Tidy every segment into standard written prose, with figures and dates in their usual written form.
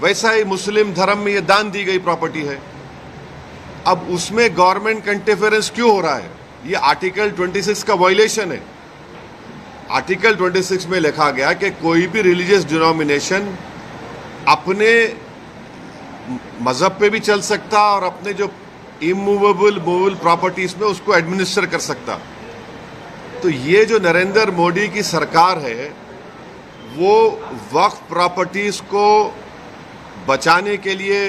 वैसा ही मुस्लिम धर्म में ये दान दी गई प्रॉपर्टी है। अब उसमें गवर्नमेंट का इंटरफेरेंस क्यों हो रहा है? ये आर्टिकल 26 का वायलेशन है। आर्टिकल 26 में लिखा गया कि कोई भी रिलीजियस डिनोमिनेशन अपने मजहब पे भी चल सकता और अपने जो इमूवेबल मूवेबल प्रॉपर्टीज में उसको एडमिनिस्टर कर सकता। तो ये जो नरेंद्र मोदी की सरकार है वो वक्फ प्रॉपर्टीज को बचाने के लिए,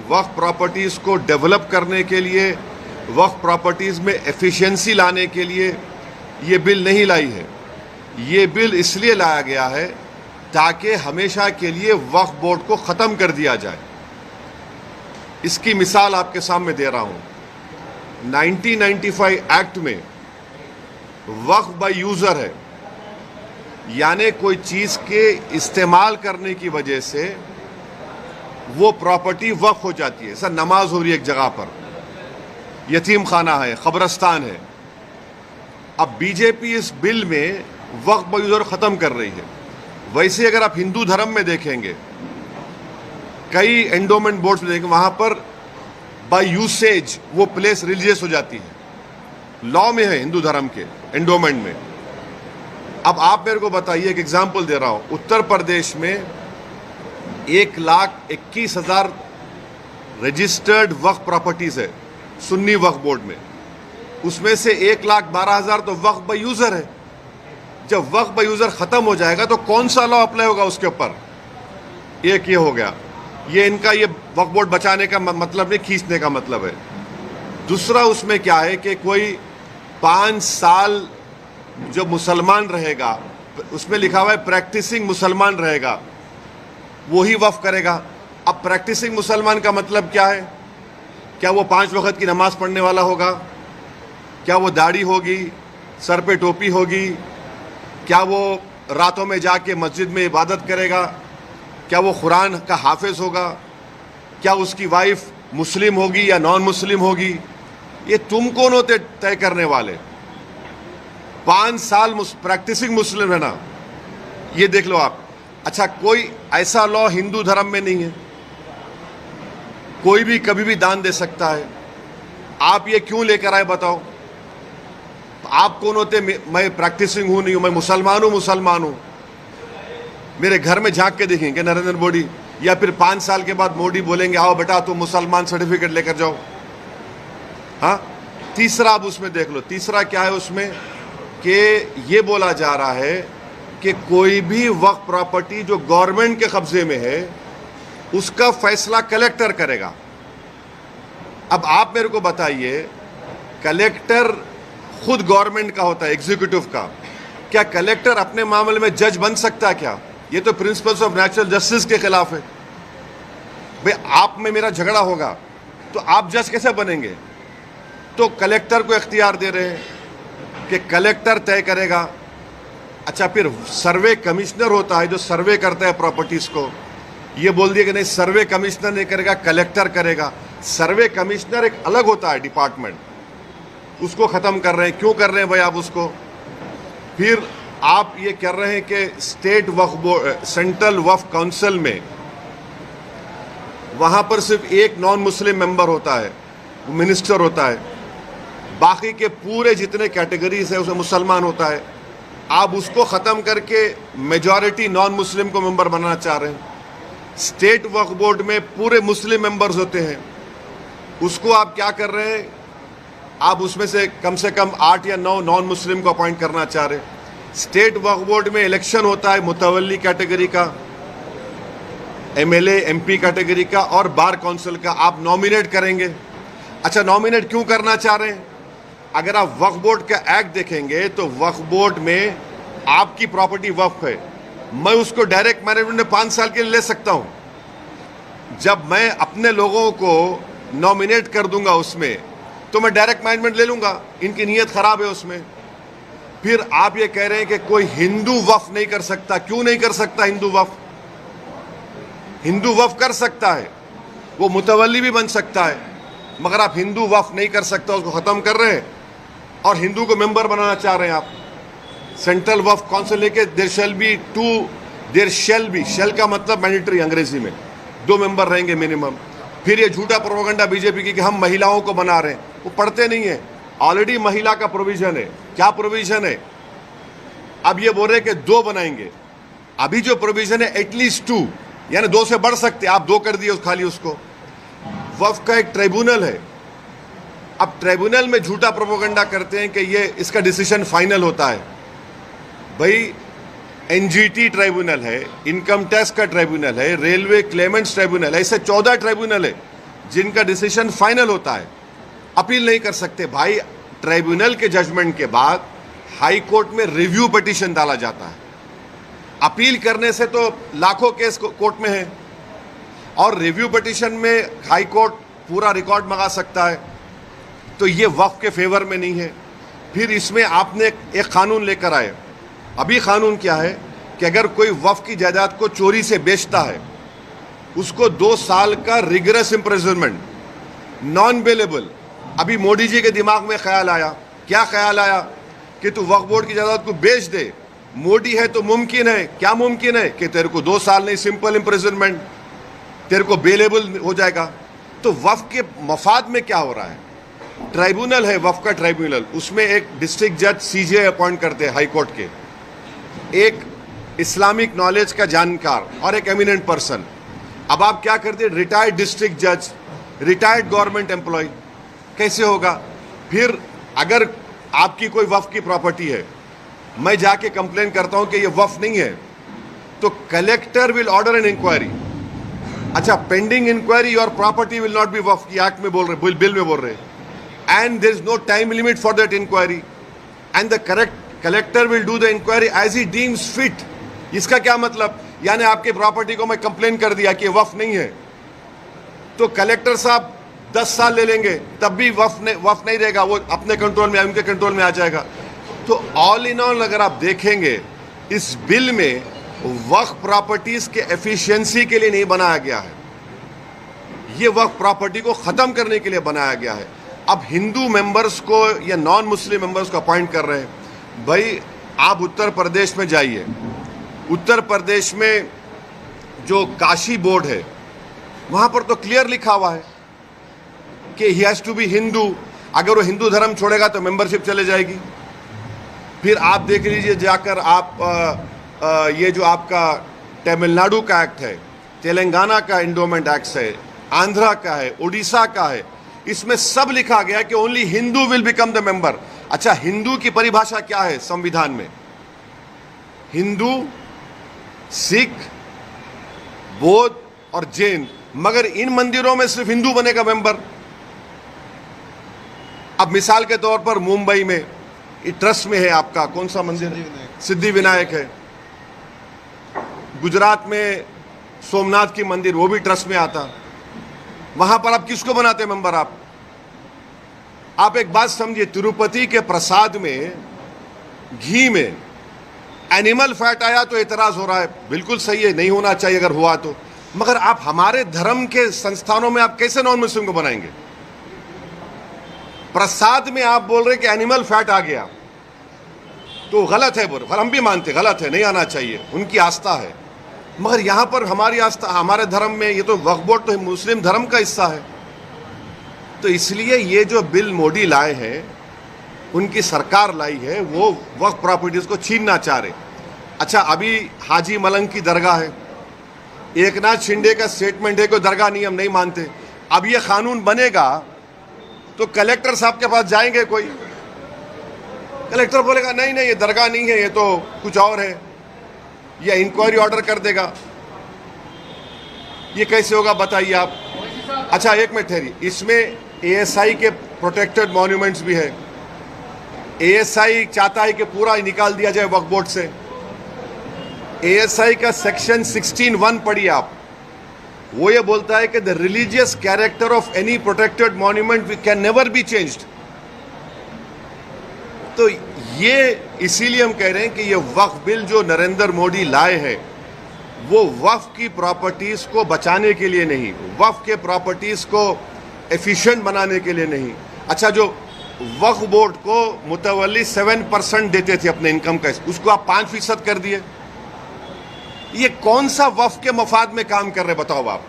वक्फ प्रॉपर्टीज को डेवलप करने के लिए, वक्फ प्रॉपर्टीज में एफिशिएंसी लाने के लिए ये बिल नहीं लाई है। ये बिल इसलिए लाया गया है ताकि हमेशा के लिए वक्फ बोर्ड को ख़त्म कर दिया जाए। इसकी मिसाल आपके सामने दे रहा हूं। 1995 एक्ट में वक्फ बाय यूज़र है, यानी कोई चीज़ के इस्तेमाल करने की वजह से वो प्रॉपर्टी वक्फ हो जाती है। सर, नमाज हो रही है एक जगह पर, यतीम खाना है, कब्रस्तान है। अब बीजेपी इस बिल में वक्फ बाय यूज़र ख़त्म कर रही है। वैसे अगर आप हिंदू धर्म में देखेंगे, कई एंडोमेंट बोर्ड्स में देखेंगे, वहाँ पर बाय यूसेज वो प्लेस रिलीजियस हो जाती है। लॉ में है हिंदू धर्म के एंडोमेंट में। अब आप मेरे को बताइए, एक एग्जाम्पल दे रहा हूँ। उत्तर प्रदेश में 1,21,000 रजिस्टर्ड वक्फ प्रॉपर्टीज है सुन्नी वक्फ बोर्ड में। उसमें से 1,12,000 तो वक्फ बाय यूज़र है। जब वक्फ बाय यूज़र ख़त्म हो जाएगा तो कौन सा लॉ अप्लाई होगा उसके ऊपर? एक ये हो गया। ये इनका ये वक्फ बोर्ड बचाने का मतलब नहीं, खींचने का मतलब है। दूसरा उसमें क्या है कि कोई 5 साल जो मुसलमान रहेगा, उसमें लिखा हुआ है प्रैक्टिसिंग मुसलमान रहेगा, वही वक्फ करेगा। अब प्रैक्टिसिंग मुसलमान का मतलब क्या है? क्या वो 5 वक्त की नमाज पढ़ने वाला होगा? क्या वो दाढ़ी होगी, सर पे टोपी होगी? क्या वो रातों में जाके मस्जिद में इबादत करेगा? क्या वो कुरान का हाफिज होगा? क्या उसकी वाइफ मुस्लिम होगी या नॉन मुस्लिम होगी? ये तुम कौन होते तय करने वाले? 5 साल प्रैक्टिसिंग मुस्लिम है ना, ये देख लो आप। अच्छा, कोई ऐसा लॉ हिंदू धर्म में नहीं है। कोई भी कभी भी दान दे सकता है। आप ये क्यों लेकर आए बताओ? आप कौन होते? मैं प्रैक्टिसिंग हूं, नहीं हूं, मैं मुसलमान हूं। मेरे घर में झांक के देखेंगे नरेंद्र मोदी, या फिर 5 साल के बाद मोदी बोलेंगे आओ बेटा तुम मुसलमान सर्टिफिकेट लेकर जाओ। हाँ, तीसरा आप उसमें देख लो। तीसरा क्या है उसमें कि ये बोला जा रहा है कि कोई भी वक्फ प्रॉपर्टी जो गवर्नमेंट के कब्जे में है उसका फैसला कलेक्टर करेगा। अब आप मेरे को बताइए, कलेक्टर खुद गवर्नमेंट का होता है, एग्जीक्यूटिव का। क्या कलेक्टर अपने मामले में जज बन सकता है क्या? ये तो प्रिंसिपल्स ऑफ नेचुरल जस्टिस के खिलाफ है। भाई, आप में मेरा झगड़ा होगा तो आप जज कैसे बनेंगे? तो कलेक्टर को इख्तियार दे रहे हैं कि कलेक्टर तय करेगा। अच्छा, फिर सर्वे कमिश्नर होता है जो सर्वे करता है प्रॉपर्टीज को। ये बोल दिया कि नहीं, सर्वे कमिश्नर नहीं करेगा, कलेक्टर करेगा। सर्वे कमिश्नर एक अलग होता है डिपार्टमेंट, उसको ख़त्म कर रहे हैं। क्यों कर रहे हैं भाई आप उसको? फिर आप ये कर रहे हैं कि स्टेट वक्फ बोर्ड, सेंट्रल वक्फ काउंसिल में वहाँ पर सिर्फ एक नॉन मुस्लिम मेंबर होता है, मिनिस्टर होता है। बाकी के पूरे जितने कैटेगरीज है उसमें मुसलमान होता है। आप उसको ख़त्म करके मेजॉरिटी नॉन मुस्लिम को मेंबर बनाना चाह रहे हैं। स्टेट वक्फ बोर्ड में पूरे मुस्लिम मेंबर्स होते हैं, उसको आप क्या कर रहे हैं? आप उसमें से कम 8 या 9 नॉन मुस्लिम को अपॉइंट करना चाह रहे हैं। स्टेट वक्फ बोर्ड में इलेक्शन होता है मुतवल्ली कैटेगरी का, एमएलए एमपी कैटेगरी का और बार काउंसिल का। आप नॉमिनेट करेंगे। अच्छा, नॉमिनेट क्यों करना चाह रहे हैं? अगर आप वक्फ बोर्ड का एक्ट देखेंगे तो वक्फ बोर्ड में आपकी प्रॉपर्टी वक्फ है, मैं उसको डायरेक्ट मैनेजमेंट में 5 साल के लिए ले सकता हूं। जब मैं अपने लोगों को नॉमिनेट कर दूंगा उसमें, तो मैं डायरेक्ट मैनेजमेंट ले लूंगा। इनकी नीयत खराब है उसमें। फिर आप ये कह रहे हैं कि कोई हिंदू वक्फ नहीं कर सकता। क्यों नहीं कर सकता हिंदू वक्फ? हिंदू वक्फ कर सकता है, वो मुतवल्ली भी बन सकता है, मगर आप हिंदू वक्फ नहीं कर सकता, उसको ख़त्म कर रहे हैं और हिंदू को मेंबर बनाना चाह रहे हैं आप। सेंट्रल वक्फ काउंसिल लेके देयर शैल बी, शेल का मतलब मैंडेटरी अंग्रेजी में, 2 मेंबर रहेंगे मिनिमम। फिर ये झूठा प्रोपेगेंडा बीजेपी की कि हम महिलाओं को बना रहे हैं, वो पढ़ते नहीं है। ऑलरेडी महिला का प्रोविजन है। क्या प्रोविजन है? अब ये बोल रहे कि 2 बनाएंगे। अभी जो प्रोविजन है एटलीस्ट 2, यानी 2 से बढ़ सकते, आप 2 कर दिए खाली उसको। वक्फ का एक ट्रिब्यूनल है। अब ट्रिब्यूनल में झूठा प्रोपेगेंडा करते हैं कि ये इसका डिसीजन फाइनल होता है। भाई एनजीटी ट्रिब्यूनल है, इनकम टैक्स का ट्रिब्यूनल है, रेलवे क्लेमेंट्स ट्रिब्यूनल है, ऐसे 14 ट्रिब्यूनल है जिनका डिसीजन फाइनल होता है। अपील नहीं कर सकते। भाई ट्रिब्यूनल के जजमेंट के बाद हाई कोर्ट में रिव्यू पिटीशन डाला जाता है। अपील करने से तो लाखों केस कोर्ट में है, और रिव्यू पिटीशन में हाई कोर्ट पूरा रिकॉर्ड मंगा सकता है। तो ये वक्फ के फेवर में नहीं है। फिर इसमें आपने एक कानून लेकर आए। अभी कानून क्या है कि अगर कोई वक्फ की जायदाद को चोरी से बेचता है, उसको 2 साल का रिगरस इम्प्रिजनमेंट, नॉन बेलेबल। अभी मोदी जी के दिमाग में ख्याल आया, क्या ख्याल आया कि तू वक्फ बोर्ड की जायदाद को बेच दे। मोदी है तो मुमकिन है, क्या मुमकिन है कि तेरे को 2 साल नहीं, सिंपल इम्प्रिजनमेंट, तेरे को बेलेबल हो जाएगा। तो वक्फ के मफाद में क्या हो रहा है? ट्राइब्यूनल है, वक्फ का ट्राइब्यूनल, उसमें एक डिस्ट्रिक्ट जज सीजे अपॉइंट करते हैं हाई कोर्ट के, एक इस्लामिक नॉलेज का जानकार और एक एमिनेंट पर्सन। अब आप क्या करते हैं? रिटायर्ड डिस्ट्रिक्ट जज, रिटायर्ड गवर्नमेंट एम्प्लॉय, कैसे होगा? फिर अगर आपकी कोई वक्फ की प्रॉपर्टी है, मैं जाके कंप्लेन करता हूं कि ये वक्फ नहीं है, तो collector will order an inquiry. अच्छा, pending inquiry your property will not be waqf की एक्ट में बोल रहे, बिल में बोल रहे, and there is no time limit for that inquiry, and the collector will do the inquiry as he deems fit. इसका क्या मतलब? यानी आपके प्रॉपर्टी को मैं कंप्लेन कर दिया कि वक्फ नहीं है, तो कलेक्टर साहब 10 साल ले लेंगे, तब भी वक्फ नहीं रहेगा, वो अपने कंट्रोल में, उनके कंट्रोल में आ जाएगा। तो ऑल इन ऑल अगर आप देखेंगे, इस बिल में वक्फ प्रॉपर्टीज के एफिशिएंसी के लिए नहीं बनाया गया है, ये वक्फ प्रॉपर्टी को खत्म करने के लिए बनाया गया है। अब हिंदू मेंबर्स को या नॉन मुस्लिम मेंबर्स को अपॉइंट कर रहे हैं। भाई आप उत्तर प्रदेश में जाइए, उत्तर प्रदेश में जो काशी बोर्ड है, वहां पर तो क्लियर लिखा हुआ है कि he has to be Hindu. अगर वो हिंदू धर्म छोड़ेगा तो मेंबरशिप चले जाएगी। फिर आप देख लीजिए जाकर, आप ये जो आपका तमिलनाडु का एक्ट है, तेलंगाना का एंडोमेंट एक्ट है, आंध्रा का है, उड़ीसा का है, इसमें सब लिखा गया कि only Hindu will become the member. अच्छा, हिंदू की परिभाषा क्या है संविधान में? हिंदू, सिख, बौद्ध और जैन, मगर इन मंदिरों में सिर्फ हिंदू बनेगा मेंबर। अब मिसाल के तौर पर मुंबई में ट्रस्ट में है आपका कौन सा मंदिर है? सिद्धि विनायक है। गुजरात में सोमनाथ की मंदिर, वो भी ट्रस्ट में आता। वहां पर आप किसको बनाते मेंबर? आप एक बात समझिए, तिरुपति के प्रसाद में घी में एनिमल फैट आया तो एतराज हो रहा है, बिल्कुल सही है, नहीं होना चाहिए अगर हुआ तो, मगर आप हमारे धर्म के संस्थानों में आप कैसे नॉन मुस्लिम को बनाएंगे? प्रसाद में आप बोल रहे कि एनिमल फैट आ गया तो गलत है, बोल हम भी मानते गलत है, नहीं आना चाहिए, उनकी आस्था है। मगर यहां पर हमारी आस्था, हमारे धर्म में, ये तो वक्फ बोर्ड तो मुस्लिम धर्म का हिस्सा है। तो इसलिए ये जो बिल मोदी लाए हैं, उनकी सरकार लाई है, वो वक्फ प्रॉपर्टीज को छीनना चाह रहे। अच्छा, अभी हाजी मलंग की दरगाह है, एकनाथ शिंदे का स्टेटमेंट है कि दरगाह नहीं, हम नहीं मानते। अब ये कानून बनेगा तो कलेक्टर साहब के पास जाएंगे, कोई कलेक्टर बोलेगा नहीं नहीं ये दरगाह नहीं है, ये तो कुछ और है, या इंक्वायरी ऑर्डर कर देगा। ये कैसे होगा बताइए आप? अच्छा एक मिनट ठहरिए, इसमें एएसआई के प्रोटेक्टेड मॉन्यूमेंट्स भी है। एएसआई चाहता है कि पूरा निकाल दिया जाए वक्फ बोर्ड से। एएसआई का सेक्शन 16(1) पढ़िए आप, वो ये बोलता है कि the religious character of any protected monument can never be changed. तो ये इसीलिए हम कह रहे हैं कि ये वक्फ बिल जो नरेंद्र मोदी लाए हैं, वो वक्फ की प्रॉपर्टीज को बचाने के लिए नहीं, वक्फ के प्रॉपर्टीज को एफिशिएंट बनाने के लिए नहीं। अच्छा, जो वक्फ बोर्ड को मुतवल्ली 7% देते थे अपने इनकम का, उसको आप 5% कर दिए। ये कौन सा वक्फ के मफाद में काम कर रहे बताओ आप?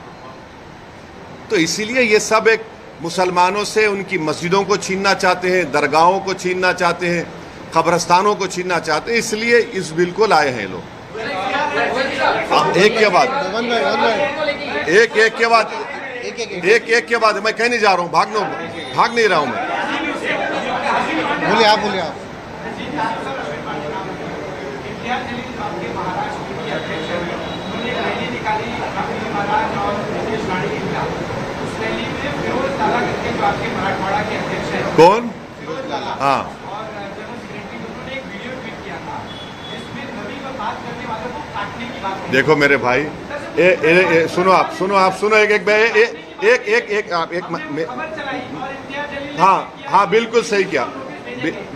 तो इसीलिए ये सब एक मुसलमानों से उनकी मस्जिदों को छीनना चाहते हैं, दरगाहों को छीनना चाहते हैं, कब्रस्तानों को छीनना चाहते हैं, इसलिए इस बिल को लाए हैं लोग। एक के बाद एक के बाद मैं कहीं नहीं जा रहा हूँ, भाग नहीं रहा हूँ मैं। बोलिए आप। कौन? हाँ, देखो मेरे भाई, सुनो हाँ, बिल्कुल सही किया,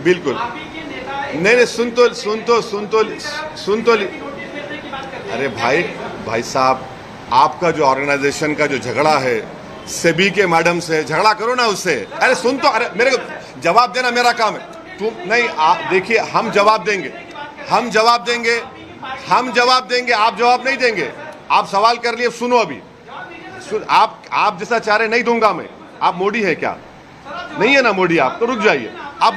बिल्कुल। नहीं, सुन तो अरे भाई साहब, आपका जो ऑर्गेनाइजेशन का जो झगड़ा है सेबी के मैडम से, झगड़ा करो ना उससे। अरे सुन तो, अरे मेरे को जवाब देना मेरा काम है। तुम नहीं, देखिए, हम जवाब देंगे, आप जवाब नहीं देंगे। आप सवाल कर लिए, सुनो अभी। आप जैसा चाह रहे नहीं दूंगा मैं। आप मोदी है क्या? नहीं है ना मोदी, आप तो रुक जाइए। आप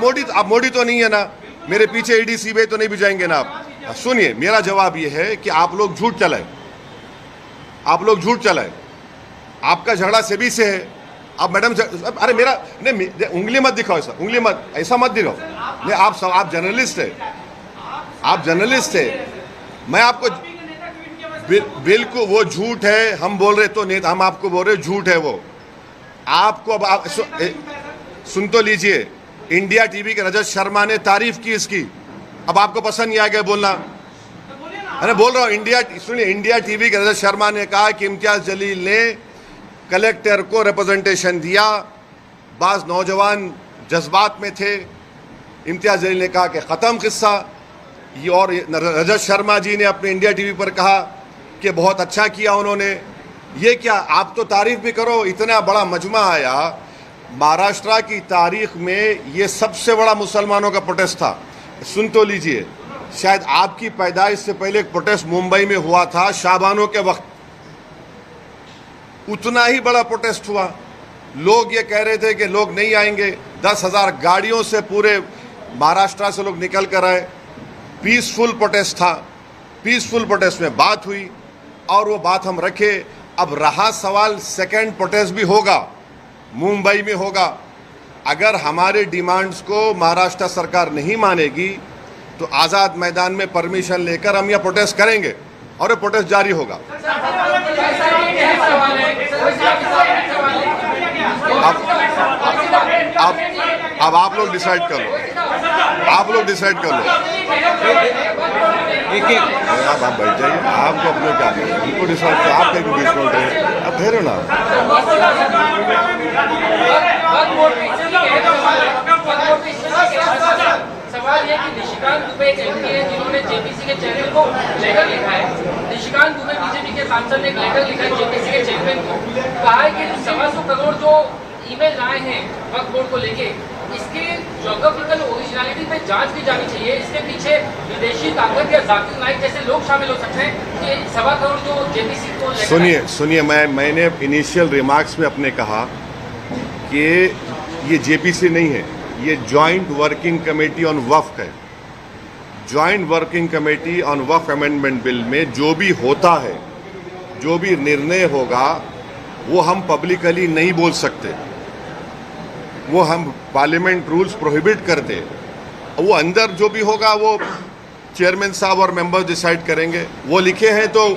मोदी तो नहीं है ना, मेरे पीछे ईडी सीबीआई तो नहीं भी जाएंगे ना आप। सुनिए, मेरा जवाब यह है कि आप लोग झूठ चलाए, आपका झगड़ा सेबी से है। अब मैडम, अरे मेरा नहीं, उंगली मत दिखाओ, ऐसा मत दिखाओ। नहीं, आप जर्नलिस्ट है, मैं आपको बिल्कुल, वो झूठ है। हम बोल रहे तो नहीं, हम आपको बोल रहे झूठ है वो। आपको अब सुन तो लीजिए, इंडिया टीवी के रजत शर्मा ने तारीफ की इसकी। अब आपको पसंद नहीं आ गया बोलना, अरे बोल रहा हूँ। इंडिया टीवी के रजत शर्मा ने कहा कि इम्तियाज जलील ने कलेक्टर को रिप्रेजेंटेशन दिया, बाज नौजवान जज्बात में थे। इम्तियाज जलील ने कहा कि ख़त्म किस्सा। ये और रजत शर्मा जी ने अपने इंडिया टीवी पर कहा कि बहुत अच्छा किया उन्होंने। ये क्या, आप तो तारीफ भी करो। इतना बड़ा मजमा आया, महाराष्ट्र की तारीख में ये सबसे बड़ा मुसलमानों का प्रोटेस्ट था। सुन तो लीजिए, शायद आपकी पैदाइश से पहले एक प्रोटेस्ट मुंबई में हुआ था शाबानों के वक्त, उतना ही बड़ा प्रोटेस्ट हुआ। लोग ये कह रहे थे कि लोग नहीं आएंगे, 10,000 गाड़ियों से पूरे महाराष्ट्र से लोग निकल कर आए। पीसफुल प्रोटेस्ट था, पीसफुल प्रोटेस्ट में बात हुई और वो बात हम रखे। अब रहा सवाल, सेकेंड प्रोटेस्ट भी होगा, मुंबई में होगा। अगर हमारे डिमांड्स को महाराष्ट्र सरकार नहीं मानेगी तो आज़ाद मैदान में परमिशन लेकर हम यह प्रोटेस्ट करेंगे और ये प्रोटेस्ट जारी होगा। अब आप लोग डिसाइड कर लो, आप बैठ जाइए। आपको अपने क्या करें, उनको डिसाइड कर, आप कहीं बीच में उठे, अब ठहरो ना। सवाल ये कि निशिकांत दुबे एक एमपी है जिन्होंने जेपीसी के चेयरमैन को लेटर लिखा है। निशिकांत दुबे बीजेपी के सांसद ने एक लेटर लिखा है जेपीसी के चेयरमैन को, कहा है कि 125 करोड़ जो ईमेल आए हैं वक्फ बोर्ड को लेके, इसके ज्योग्राफिकल ओरिजिनलिटी पे जांच की जानी चाहिए। इसके पीछे विदेशी ताकत या जाकिर नाइक जैसे लोग शामिल हो सकते हैं कि 125 करोड़ जो जेपीसी को। सुनिए, मैंने इनिशियल रिमार्क्स में अपने कहा कि ये जेपीसी नहीं है, ये जॉइंट वर्किंग कमेटी ऑन वक्फ है। Joint working committee on Waqf amendment bill में जो भी होता है, जो भी निर्णय होगा, वो हम पब्लिकली नहीं बोल सकते। वो हम पार्लियामेंट रूल्स प्रोहिबिट करते। वो अंदर जो भी होगा वो चेयरमैन साहब और मेंबर्स डिसाइड करेंगे। वो लिखे हैं तो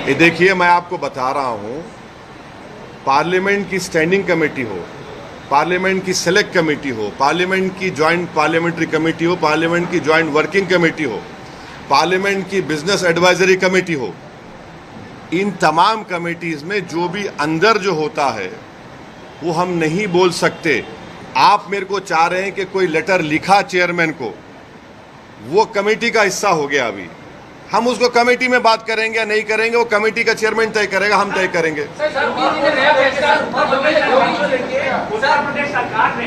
ये देखिए, मैं आपको बता रहा हूँ, पार्लियामेंट की स्टैंडिंग कमेटी हो, पार्लियामेंट की सेलेक्ट कमेटी हो, पार्लियामेंट की जॉइंट पार्लियामेंट्री कमेटी हो, पार्लियामेंट की जॉइंट वर्किंग कमेटी हो, पार्लियामेंट की बिजनेस एडवाइजरी कमेटी हो, इन तमाम कमेटीज में जो भी अंदर जो होता है वो हम नहीं बोल सकते। आप मेरे को चाह रहे हैं कि कोई लेटर लिखा चेयरमैन को, वो कमेटी का हिस्सा हो गया। अभी हम उसको कमेटी में बात करेंगे या नहीं करेंगे, वो कमेटी का चेयरमैन तय करेगा, हम तय करेंगे। उत्तर प्रदेश सरकार ने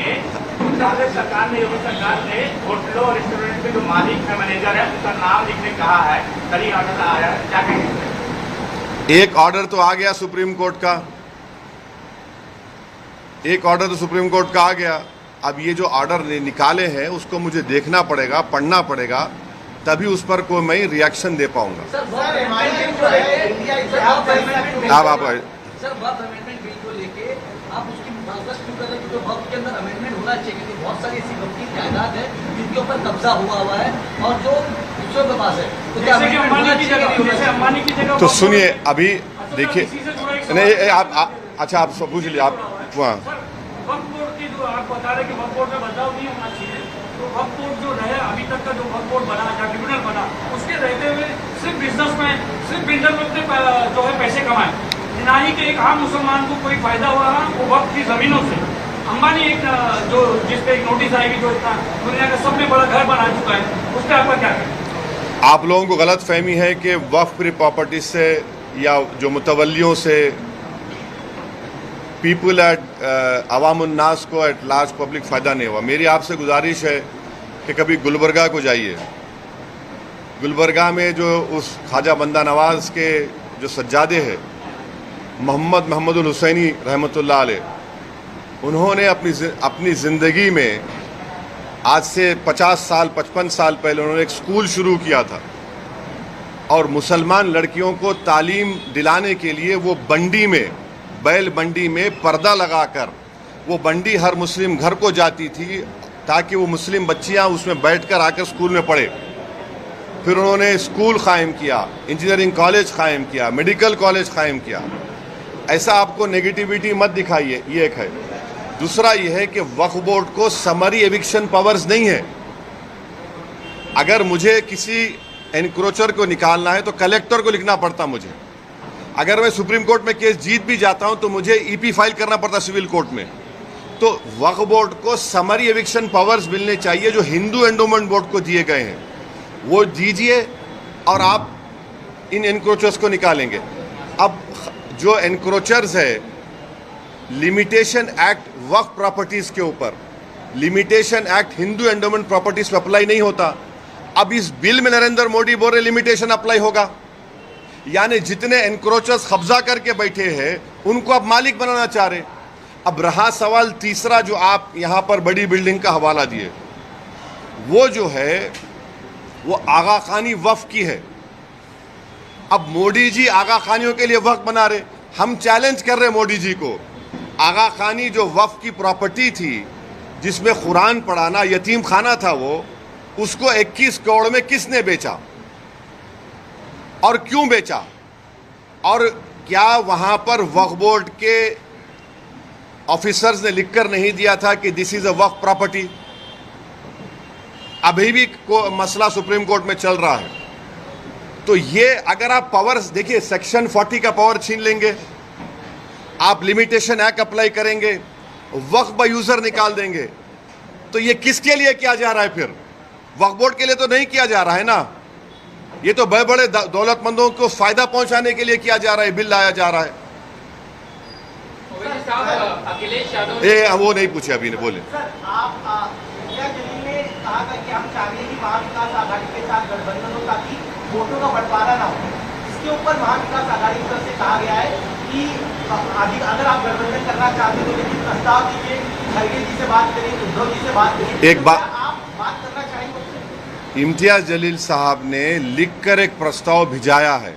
योगी सरकार ने होटलों और रेस्टोरेंट के जो मालिक है, मैनेजर है, उसका नाम लिखने कहा है, कल ही आदेश आया है, क्या कहेंगे? एक ऑर्डर तो आ गया सुप्रीम कोर्ट का, एक ऑर्डर तो सुप्रीम कोर्ट का आ गया। अब ये जो ऑर्डर निकाले हैं उसको मुझे देखना पड़ेगा, पढ़ना पड़ेगा, तभी उस पर कोई मैं रिएक्शन दे पाऊंगा। सर वक्फ अमेंडमेंट बिल को लेके आप उसकी मुखालफत क्यों कर रहे हैं? क्योंकि वक्फ के अंदर अमेंडमेंट होना चाहिए, क्योंकि बहुत सारी ऐसी वक्फ की जायदाद है जिनके ऊपर कब्जा हुआ है और जो दूसरों के पास है, तो क्या अंबानी की जगह तो सुनिए, अभी देखिए, नहीं आप अच्छा आप पूछ लीजिए आप वहाँ। वक्फ बोर्ड की जो आप बता रहे कि वक्फ बोर्ड में बदलाव नहीं होना चाहिए, तो वक्फ बोर्ड जो रहे अभी तक का जो वक्फ बोर्ड बना या ट्रिब्यूनल बना, उसके रहते हुए सिर्फ बिजनेस में सिर्फ बिल्डर लोग ने जो है पैसे कमाए, ना ही कि एक आम मुसलमान को कोई फायदा हुआ वो वक्फ की जमीनों से। अंबानी एक जो जिस पे एक नोटिस आएगी, जो इतना दुनिया का सबसे बड़ा घर बना चुका है, उस पर आपका क्या कहना? आप लोगों को गलत फहमी है कि वक्फ की प्रॉपर्टी से या जो मुतवल्लियों से पीपल एट अवामुन्नास को एट लार्ज पब्लिक फ़ायदा नहीं हुआ। मेरी आपसे गुजारिश है कि कभी गुलबर्गा को जाइए। गुलबर्गा में जो उस ख्वाजा बंदा नवाज के जो सज्जादे हैं मोहम्मदुल हुसैनी रहमतुल्लाह अलैह, उन्होंने अपनी ज़िंदगी में आज से 50 साल 55 साल पहले उन्होंने एक स्कूल शुरू किया था और मुसलमान लड़कियों को तालीम दिलाने के लिए वो बंडी में, बैल बंडी में पर्दा लगाकर वो बंडी हर मुस्लिम घर को जाती थी ताकि वो मुस्लिम बच्चियां उसमें बैठकर आकर स्कूल में पढ़े। फिर उन्होंने स्कूल कायम किया, इंजीनियरिंग कॉलेज कायम किया, मेडिकल कॉलेज कायम किया। ऐसा आपको नेगेटिविटी मत दिखाइए, ये एक है। दूसरा ये है कि वक्फ बोर्ड को समरी एविक्शन पावर्स नहीं है। अगर मुझे किसी एनक्रोचर को निकालना है तो कलेक्टर को लिखना पड़ता मुझे। अगर मैं सुप्रीम कोर्ट में केस जीत भी जाता हूं तो मुझे ईपी फाइल करना पड़ता सिविल कोर्ट में। तो वक्फ बोर्ड को समरी एविक्शन पावर्स मिलने चाहिए जो हिंदू एंडोमेंट बोर्ड को दिए गए हैं, वो दीजिए और आप इन एनक्रोचर्स को निकालेंगे। अब जो एनक्रोचर्स है, लिमिटेशन एक्ट वक्फ प्रॉपर्टीज के ऊपर, limitation act Hindu endowment properties पर अप्लाई नहीं होता। अब इस बिल में नरेंद्र मोदी बोल रहे लिमिटेशन अप्लाई होगा, यानी जितने एनक्रोचर्स कब्जा करके बैठे हैं उनको आप मालिक बनाना चाह रहे। अब रहा सवाल तीसरा जो आप यहां पर बड़ी बिल्डिंग का हवाला दिए, वो जो है वो आगा खानी वक्फ की है। अब मोदी जी आगा खानियों के लिए वक्फ बना रहे, हम चैलेंज कर रहे मोदी जी को। आगा खानी जो वक्फ की प्रॉपर्टी थी जिसमें कुरान पढ़ाना, यतीम खाना था, वो उसको 21 करोड़ में किसने बेचा और क्यों बेचा? और क्या वहां पर वक्फ बोर्ड के ऑफिसर्स ने लिखकर नहीं दिया था कि this is a Waqf property? अभी भी मसला सुप्रीम कोर्ट में चल रहा है। तो ये अगर आप पावर्स देखिए, सेक्शन 40 का पावर छीन लेंगे, आप लिमिटेशन एक्ट अप्लाई करेंगे, वक्फ बाय यूजर निकाल देंगे, तो ये किसके लिए किया जा रहा है? फिर वक्फ बोर्ड के लिए तो नहीं किया जा रहा है ना, ये तो बड़े बड़े दौलतमंदों को फायदा पहुंचाने के लिए किया जा रहा है, बिल लाया जा रहा है। अखिलेश यादव वो नहीं पूछे अभी ने बोले। सर, आप इंडिया जलील ने कहा था कि हम चाहते हैं कि महाविकास आघाड़ी के साथ गठबंधन हो ताकि वोटों का बंटवारा ना हो। इसके ऊपर महाविकास आघाड़ी की तरफ से कहा गया है कि अगर आप गठबंधन करना चाहते हो लेकिन प्रस्ताव दीजिए, खड़गे जी से बात करें, उद्धव जी से बात करें। एक बात आप बात करना चाहेंगे? इम्तियाज जलील साहब ने लिखकर एक प्रस्ताव भिजाया है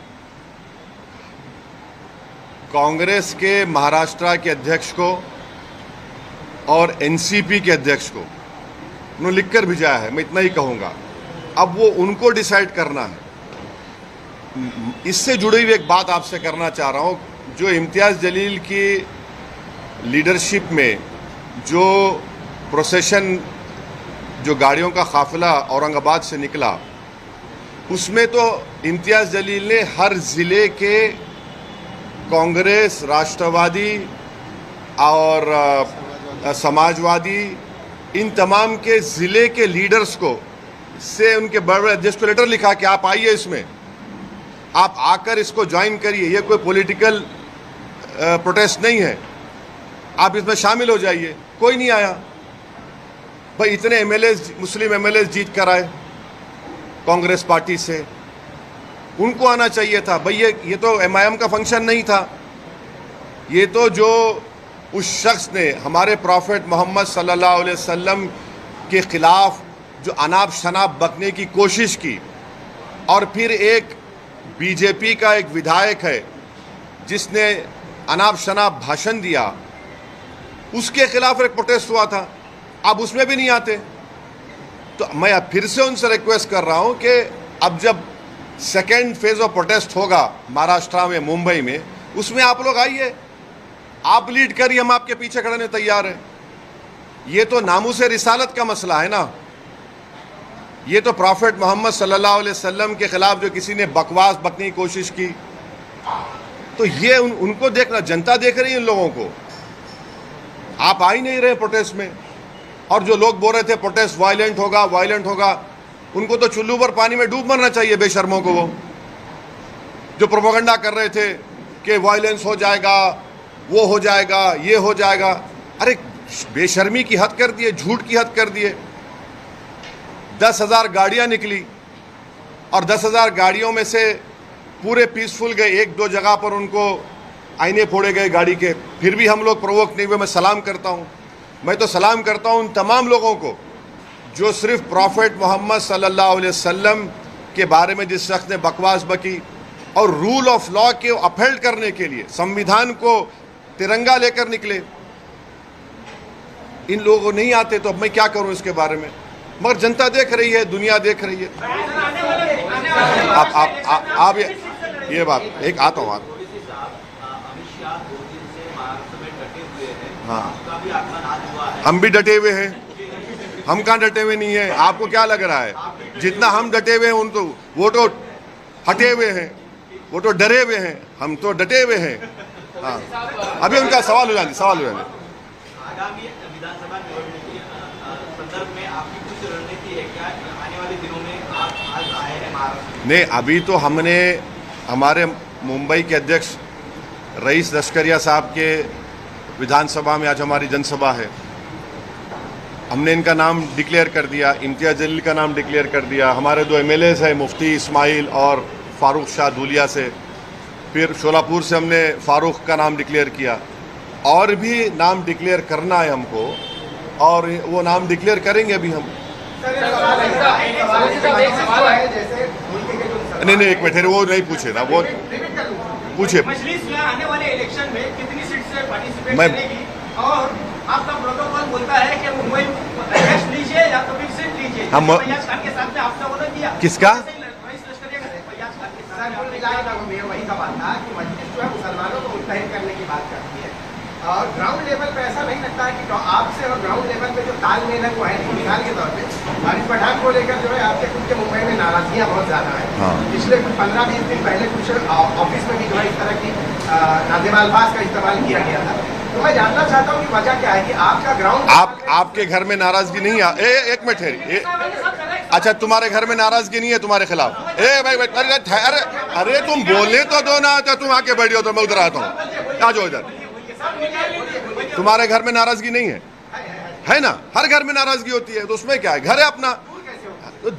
कांग्रेस के महाराष्ट्र के अध्यक्ष को और एनसीपी के अध्यक्ष को, उन्होंने लिखकर भिजाया है। मैं इतना ही कहूंगा, अब वो उनको डिसाइड करना है। इससे जुड़ी हुई एक बात आपसे करना चाह रहा हूं, जो इम्तियाज जलील की लीडरशिप में जो प्रोसेशन, जो गाड़ियों का काफिला औरंगाबाद से निकला, उसमें तो इम्तियाज जलील ने हर जिले के कांग्रेस, राष्ट्रवादी और समाजवादी, इन तमाम के ज़िले के लीडर्स को से उनके बड़े बड़े अध्यक्ष को लेटर लिखा कि आप आइए, इसमें आप आकर इसको ज्वाइन करिए, ये कोई पॉलिटिकल प्रोटेस्ट नहीं है, आप इसमें शामिल हो जाइए। कोई नहीं आया भाई। इतने एमएलए, मुस्लिम एमएलए जीत कर आए कांग्रेस पार्टी से, उनको आना चाहिए था। भाई ये तो MIM का फंक्शन नहीं था। ये तो जो उस शख्स ने हमारे प्रॉफेट मोहम्मद सल्लल्लाहु अलैहि वसल्लम के खिलाफ जो अनाप शनाप बकने की कोशिश की, और फिर एक बीजेपी का एक विधायक है जिसने अनाप शनाप भाषण दिया, उसके खिलाफ एक प्रोटेस्ट हुआ था। अब उसमें भी नहीं आते। तो मैं अब फिर से उनसे रिक्वेस्ट कर रहा हूं कि अब जब सेकेंड फेज ऑफ प्रोटेस्ट होगा महाराष्ट्र में, मुंबई में, उसमें आप लोग आइए, आप लीड करिए, हम आपके पीछे खड़े तैयार हैं। ये तो नामूस रिसालत का मसला है ना। ये तो प्रॉफेट मोहम्मद सल्लल्लाहु अलैहि वसल्लम के खिलाफ जो किसी ने बकवास बकने की कोशिश की, तो ये उनको देखना, जनता देख रही है इन लोगों को। आप आ ही नहीं रहे प्रोटेस्ट में। और जो लोग बोल रहे थे प्रोटेस्ट वायलेंट होगा, वायलेंट होगा, उनको तो चुल्लू पर पानी में डूब मरना चाहिए, बेशर्मों को। वो जो प्रोपेगेंडा कर रहे थे कि वायलेंस हो जाएगा, वो हो जाएगा, ये हो जाएगा, अरे बेशर्मी की हद कर दिए, झूठ की हद कर दिए। 10,000 गाड़ियां निकली और 10,000 गाड़ियों में से पूरे पीसफुल गए। एक दो जगह पर उनको आईने फोड़े गए गाड़ी के, फिर भी हम लोग प्रोवोक नहीं हुए। मैं सलाम करता हूं, मैं तो सलाम करता हूं उन तमाम लोगों को जो सिर्फ प्रॉफेट मोहम्मद सल्लल्लाहु अलैहि वसल्लम के बारे में जिस शख्स ने बकवास बकी और रूल ऑफ लॉ के अपहेल्ड करने के लिए संविधान को तिरंगा लेकर निकले। इन लोगों को नहीं आते, तो अब मैं क्या करूं इसके बारे में। मगर जनता देख रही है, दुनिया देख रही है। आप ये बात एक आता हूँ। हाँ, हम भी डटे हुए हैं। हम कहाँ डटे हुए नहीं हैं? आपको क्या लग रहा है? जितना हम डटे हुए हैं उन तो वो तो हटे हुए हैं, वो तो डरे हुए हैं, हम तो डटे हुए हैं। हाँ, अभी उनका सवाल हो जाए, सवाल हो जाए। आगामी विधानसभा चुनाव के संदर्भ में आपकी कुछ रणनीति है क्या? आने वाले दिनों में आप आज आए हैं महाराष्ट्र? नहीं, अभी तो हमने हमारे मुंबई के अध्यक्ष रईस लश्करिया साहब के विधानसभा में आज हमारी जनसभा है। हमने इनका नाम डिक्लेयर कर दिया, इम्तियाज जलील का नाम डिक्लेयर कर दिया। हमारे 2 MLAs हैं, मुफ्ती इस्माइल और फारूक शाह धूलिया से। फिर शोलापुर से हमने फारूक का नाम डिक्लेयर किया। और भी नाम डिक्लेयर करना है हमको, और वो नाम डिक्लेयर करेंगे अभी हम। नहीं, एक मिनट, वो नहीं पूछे ना, वो पूछे। मजलिस में आने वाले इलेक्शन में कितनी सीट से पार्टिसिपेट मैं करेगी? और आपका प्रोटोकॉल बोलता है कि मुंबई अध्यक्ष लीजिए या तो फिर सीट लीजिए। हम फैयाज खान के साथ में आपने वो किया। किसका? वही सवाल था कि मजलिस जो है मुसलमानों को मुत्तहिद करने की बात करती है, और ग्राउंड लेवल पे ऐसा नहीं लगता है कि आपसे और ग्राउंड लेवल पे जो तालमेल है वो है। मिसाल के तौर पे वारिस पठान को लेकर जो है आपके खुद के मुंबई में नाराजगियाँ बहुत ज़्यादा है। हाँ। पिछले कुछ 15-20 दिन पहले कुछ ऑफिस में भी जो है इस तरह की नाज़िम अल्फाज का इस्तेमाल किया गया था। तो मैं जानना चाहता हूँ कि वजह क्या है कि आपका ग्राउंड आपके घर में नाराजगी नहीं है? एक मिनट है। अच्छा, तुम्हारे घर में नाराजगी नहीं है तुम्हारे खिलाफ? अरे तुम बोलने तो दो ना, तो तुम आके बैठ जाओ, तो मैं उधर आता हूँ। आ जाओ इधर। तुम्हारे घर में नाराजगी नहीं है ना? हर घर में नाराजगी होती है, तो उसमें क्या है? घर है अपना। तो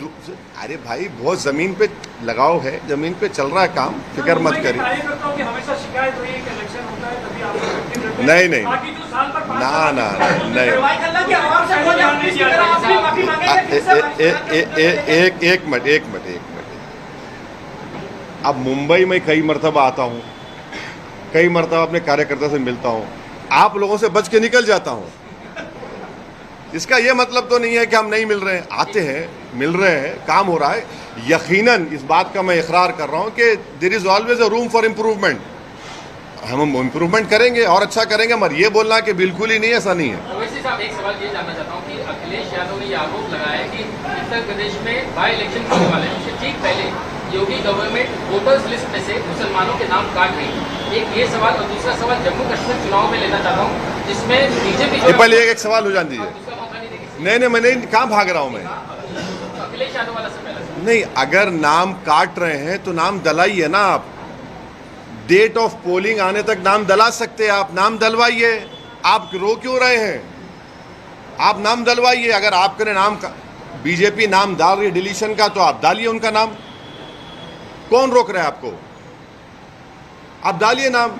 अरे भाई, बहुत जमीन पे लगाव है, जमीन पे चल रहा है काम, फिक्र मत करिए। नहीं, ना, एक मिनट। अब मुंबई में कई मरतबा आता हूँ, कई मरतबा अपने कार्यकर्ता से मिलता हूँ, आप लोगों से बच के निकल जाता हूँ। इसका यह मतलब तो नहीं है कि हम नहीं मिल रहे हैं, आते हैं, मिल रहे हैं, काम हो रहा है। यकीनन इस बात का मैं इकरार कर रहा हूं कि there is always a room for improvement. हम इम्प्रूवमेंट करेंगे और अच्छा करेंगे, मगर ये बोलना कि बिल्कुल ही नहीं, ऐसा नहीं है। ओवैसी साहब, एक सवाल ये जानना चाहता हूँ कि अखिलेश यादव ने ये आरोप लगाया कि उत्तर प्रदेश में बाई इलेक्शन होने वाले हैं, उससे ठीक पहले योगी गवर्नमेंट वोटर्स लिस्ट में से मुसलमानों के नाम काट रही है। एक ये सवाल, और दूसरा सवाल जम्मू कश्मीर चुनाव में लेना चाहता हूँ, जिसमें बीजेपी पहले एक सवाल हो जाने दीजिए। नहीं, मैं नहीं, कहाँ भाग रहा हूँ मैं? अखिलेश यादव वाला से पहले नहीं, अगर नाम काट रहे हैं तो नाम दलाइए ना। आप डेट ऑफ पोलिंग आने तक नाम दला सकते हैं, आप नाम दलवाइए। आप रो क्यों रहे हैं? आप नाम दलवाइए। अगर आपके नाम का बीजेपी नाम डाल रही है डिलीशन का, तो आप डालिए उनका नाम। कौन रोक रहा है आपको? आप डालिए नाम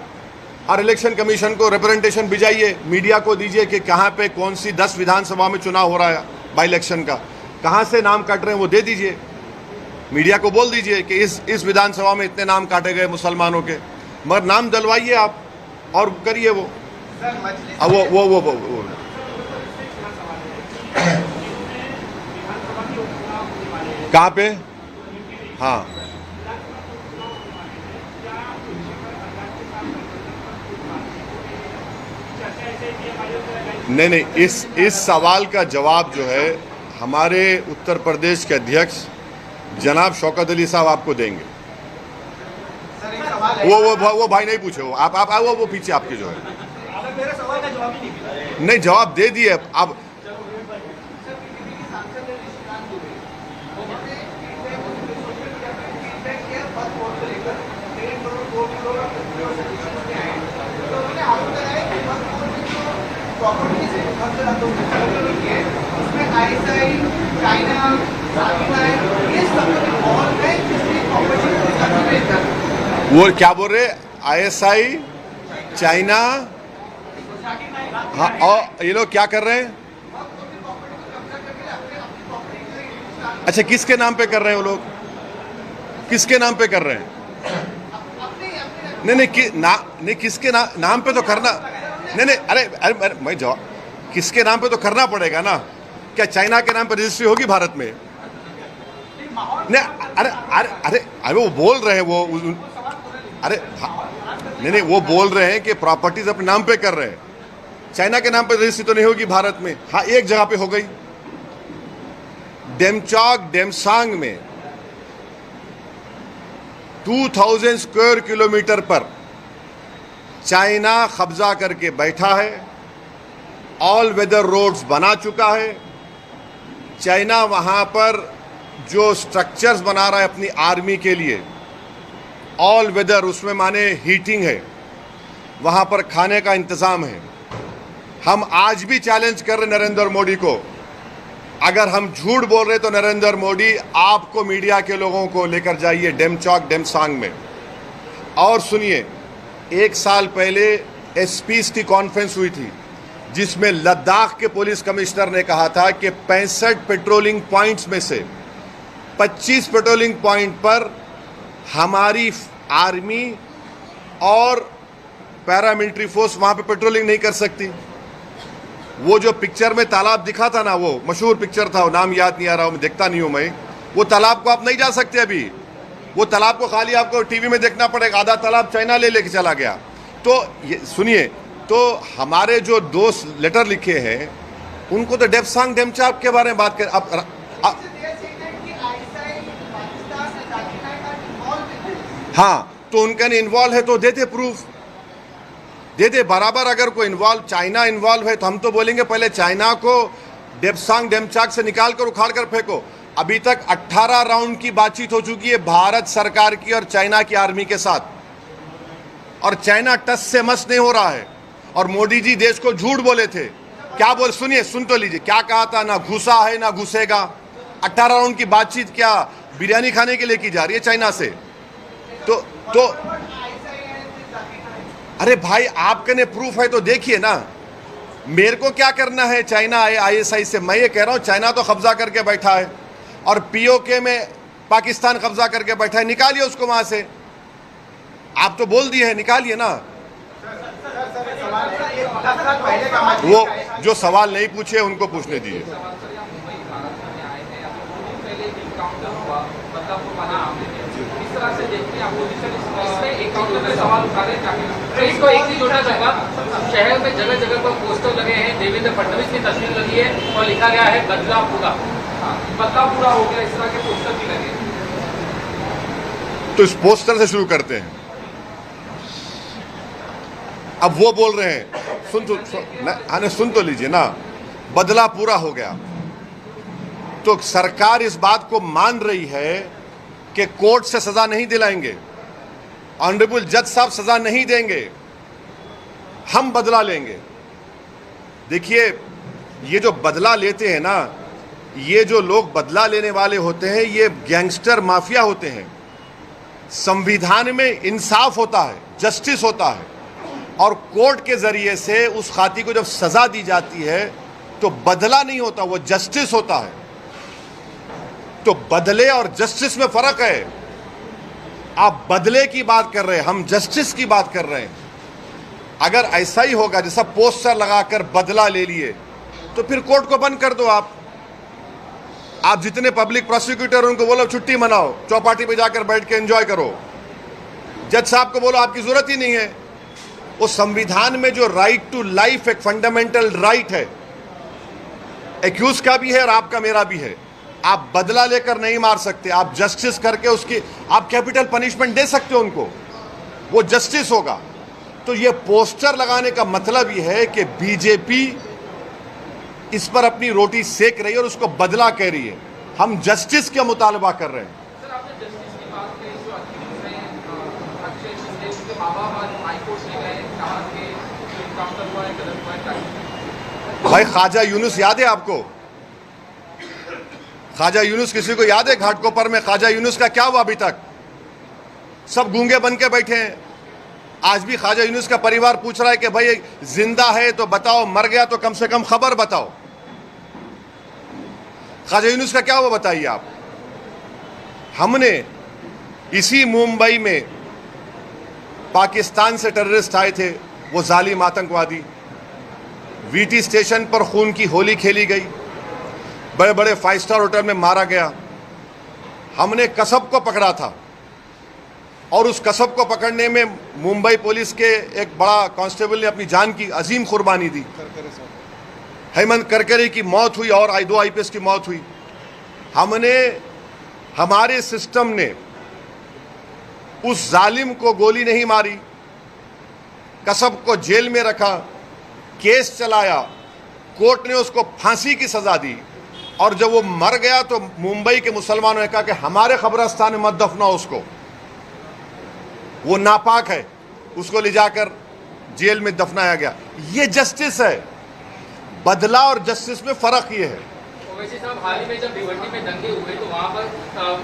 और इलेक्शन कमीशन को रिप्रेजेंटेशन भिजाइए, मीडिया को दीजिए कि कहाँ पे कौन सी 10 विधानसभा में चुनाव हो रहा है बाई इलेक्शन का, कहाँ से नाम काट रहे हैं वो दे दीजिए। मीडिया को बोल दीजिए कि इस विधानसभा में इतने नाम काटे गए मुसलमानों के, मगर नाम डलवाइए आप और करिए वो। सर मजलिस अब वो कहाँ पे? हाँ, नहीं, इस सवाल का जवाब जो है हमारे उत्तर प्रदेश के अध्यक्ष जनाब शौकत अली साहब आपको देंगे। सर एक सवाल है, वो भाई नहीं पूछे, वो आप वो पीछे आपके जो है मेरे सवाल का जवाब ही नहीं मिला। नहीं, जवाब दे दिए। अब वो क्या बोल रहे? ISI, चाइना, हाँ, और ये लोग क्या कर रहे हैं? अच्छा, किसके नाम पे कर रहे हैं वो लोग? किसके नाम पे कर रहे हैं? नहीं, किसके नाम पे तो करना नहीं, अरे मैं जवाब, किसके नाम पे तो करना पड़ेगा ना। क्या चाइना के नाम पे रजिस्ट्री होगी भारत में? नहीं, अरे वो बोल रहे हैं वो, अरे नहीं, वो बोल रहे हैं कि प्रॉपर्टीज अपने नाम पे कर रहे हैं। चाइना के नाम पे रजिस्ट्री तो नहीं होगी भारत में। हाँ, एक जगह पे हो गई, डेमचौक डेमसांग में 2000 स्क्वायर किलोमीटर पर चाइना कब्जा करके बैठा है, ऑल वेदर रोड्स बना चुका है। चाइना वहां पर जो स्ट्रक्चर्स बना रहा है अपनी आर्मी के लिए, ऑल वेदर, उसमें माने हीटिंग है, वहां पर खाने का इंतजाम है। हम आज भी चैलेंज कर रहे नरेंद्र मोदी को, अगर हम झूठ बोल रहे तो नरेंद्र मोदी आपको मीडिया के लोगों को लेकर जाइए डेमचौक डेमसांग में और सुनिए। 1 साल पहले एसपीज की कॉन्फ्रेंस हुई थी जिसमें लद्दाख के पुलिस कमिश्नर ने कहा था कि 65 पेट्रोलिंग पॉइंट्स में से 25 पेट्रोलिंग पॉइंट पर हमारी आर्मी और पैरामिलिट्री फोर्स वहां पे पेट्रोलिंग नहीं कर सकती। वो जो पिक्चर में तालाब दिखा था ना, वो मशहूर पिक्चर था, वो नाम याद नहीं आ रहा, मैं देखता नहीं हूं मैं। वो तालाब को आप नहीं जा सकते अभी, वो तालाब को खाली आपको टीवी में देखना पड़ेगा। आधा तालाब चाइना ले लेके चला गया। तो ये सुनिए, तो हमारे जो दोस्त लेटर लिखे हैं उनको तो डेमसांग डेमचौक के बारे में बात कर। अब हाँ, तो उनका इन्वॉल्व है तो देते प्रूफ, देते बराबर। अगर कोई इन्वॉल्व, चाइना इन्वॉल्व है तो हम तो बोलेंगे पहले चाइना को डेमसांग डेमचौक से निकाल कर उखाड़ कर फेंको। अभी तक 18 राउंड की बातचीत हो चुकी है भारत सरकार की और चाइना की आर्मी के साथ, और चाइना टस से मस नहीं हो रहा है। और मोदी जी देश को झूठ बोले थे। क्या बोल, सुनिए, सुन तो लीजिए, क्या कहा था? ना घुसा है ना घुसेगा। 18 राउंड की बातचीत क्या बिरयानी खाने के लिए की जा रही है चाइना से? तो अरे भाई, आपके ने प्रूफ है तो देखिए ना। मेरे को क्या करना है चाइना ISI से? मैं ये कह रहा हूं चाइना तो कब्जा करके बैठा है और POK में पाकिस्तान कब्जा करके बैठा है। निकालिए उसको वहां से। आप तो बोल दिए हैं, निकालिए ना। वो जो सवाल नहीं पूछे उनको पूछने दीजिए। इसको एक ही जोड़ना चाहूंगा, शहर में जगह जगह पर पोस्टर लगे हैं, देवेंद्र फडणवीस की तस्वीर लगी है और लिखा गया है बदला पूरा। बदला पूरा हो गया, इस तरह के पोस्टर भी लगे। तो इस पोस्टर से शुरू करते हैं। अब वो बोल रहे हैं, सुन तो लीजिए ना, बदला पूरा हो गया। तो सरकार इस बात को मान रही है कि कोर्ट से सजा नहीं दिलाएंगे, ऑनरेबल जज साहब सजा नहीं देंगे, हम बदला लेंगे। देखिए, ये जो बदला लेते हैं ना, ये जो लोग बदला लेने वाले होते हैं, ये गैंगस्टर माफिया होते हैं। संविधान में इंसाफ होता है, जस्टिस होता है, और कोर्ट के जरिए से उस खाती को जब सजा दी जाती है तो बदला नहीं होता, वो जस्टिस होता है। तो बदले और जस्टिस में फर्क है। आप बदले की बात कर रहे हैं, हम जस्टिस की बात कर रहे हैं। अगर ऐसा ही होगा जैसा पोस्टर लगाकर बदला ले लिए तो फिर कोर्ट को बंद कर दो। आप जितने पब्लिक प्रोसिक्यूटर उनको बोलो छुट्टी मनाओ, चौपाटी पे जाकर बैठ के एंजॉय करो। जज साहब को बोलो आपकी जरूरत ही नहीं है। वो संविधान में जो राइट टू लाइफ एक फंडामेंटल राइट है, एक्यूज का भी है और आपका मेरा भी है। आप बदला लेकर नहीं मार सकते, आप जस्टिस करके उसकी आप कैपिटल पनिशमेंट दे सकते हो उनको, वो जस्टिस होगा। तो ये पोस्टर लगाने का मतलब ये है कि बीजेपी इस पर अपनी रोटी सेक रही है और उसको बदला कह रही है। हम जस्टिस का मुतालबा कर रहे हैं। सर, आपने जस्टिस की बात करी, जो अखिलेश ने अक्षय शिंदे के माँ बाप आज हाईकोर्ट में गए, कहा कि जो इनकाउंटर हुआ है गलत हुआ है। भाई ख्वाजा यूनुस याद है आपको? ख्वाजा यूनुस किसी को याद है? घाटकोपर में ख्वाजा यूनुस का क्या हुआ? अभी तक सब गूंगे बन के बैठे हैं। आज भी ख्वाजा यूनुस का परिवार पूछ रहा है कि भाई जिंदा है तो बताओ, मर गया तो कम से कम खबर बताओ। ख्वाजा यूनुस का क्या हुआ बताइए आप। हमने इसी मुंबई में पाकिस्तान से टेररिस्ट आए थे, वो जालिम आतंकवादी, वीटी स्टेशन पर खून की होली खेली गई, बड़े बड़े 5 स्टार होटल में मारा गया। हमने कसब को पकड़ा था और उस कसब को पकड़ने में मुंबई पुलिस के एक बड़ा कांस्टेबल ने अपनी जान की अजीम कुर्बानी दी। हेमंत करकरे की मौत हुई और 2 IPS की मौत हुई। हमारे सिस्टम ने उस जालिम को गोली नहीं मारी, कसब को जेल में रखा, केस चलाया, कोर्ट ने उसको फांसी की सजा दी, और जब वो मर गया तो मुंबई के मुसलमानों ने कहा कि हमारे कब्रिस्तान में मत दफनाओ उसको, वो नापाक है, उसको ले जाकर जेल में दफनाया गया। ये जस्टिस है। बदला और जस्टिस में फर्क ये है। ओवैसी साहब, हाल ही में जब भिवंडी में दंगे हुए तो वहाँ पर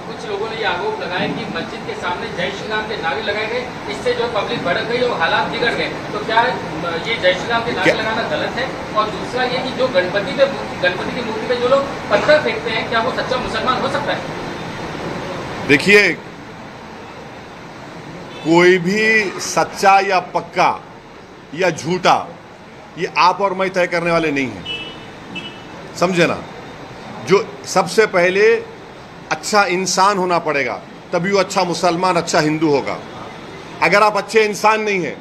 कुछ लोगों ने ये आरोप लगाया कि मस्जिद के सामने जय श्री राम के नारे लगाए गए, इससे जो पब्लिक भड़क गई और हालात बिगड़ गए। तो क्या ये जय श्री राम के नारे लगाना गलत है? और दूसरा ये कि जो गणपति की मूर्ति पे जो लोग पत्थर फेंकते हैं, क्या वो सच्चा मुसलमान हो सकता है? देखिए, कोई भी सच्चा या पक्का या झूठा ये आप और मैं तय करने वाले नहीं हैं, समझे ना। जो सबसे पहले अच्छा इंसान होना पड़ेगा, तभी वो अच्छा मुसलमान, अच्छा हिंदू होगा। अगर आप अच्छे इंसान नहीं हैं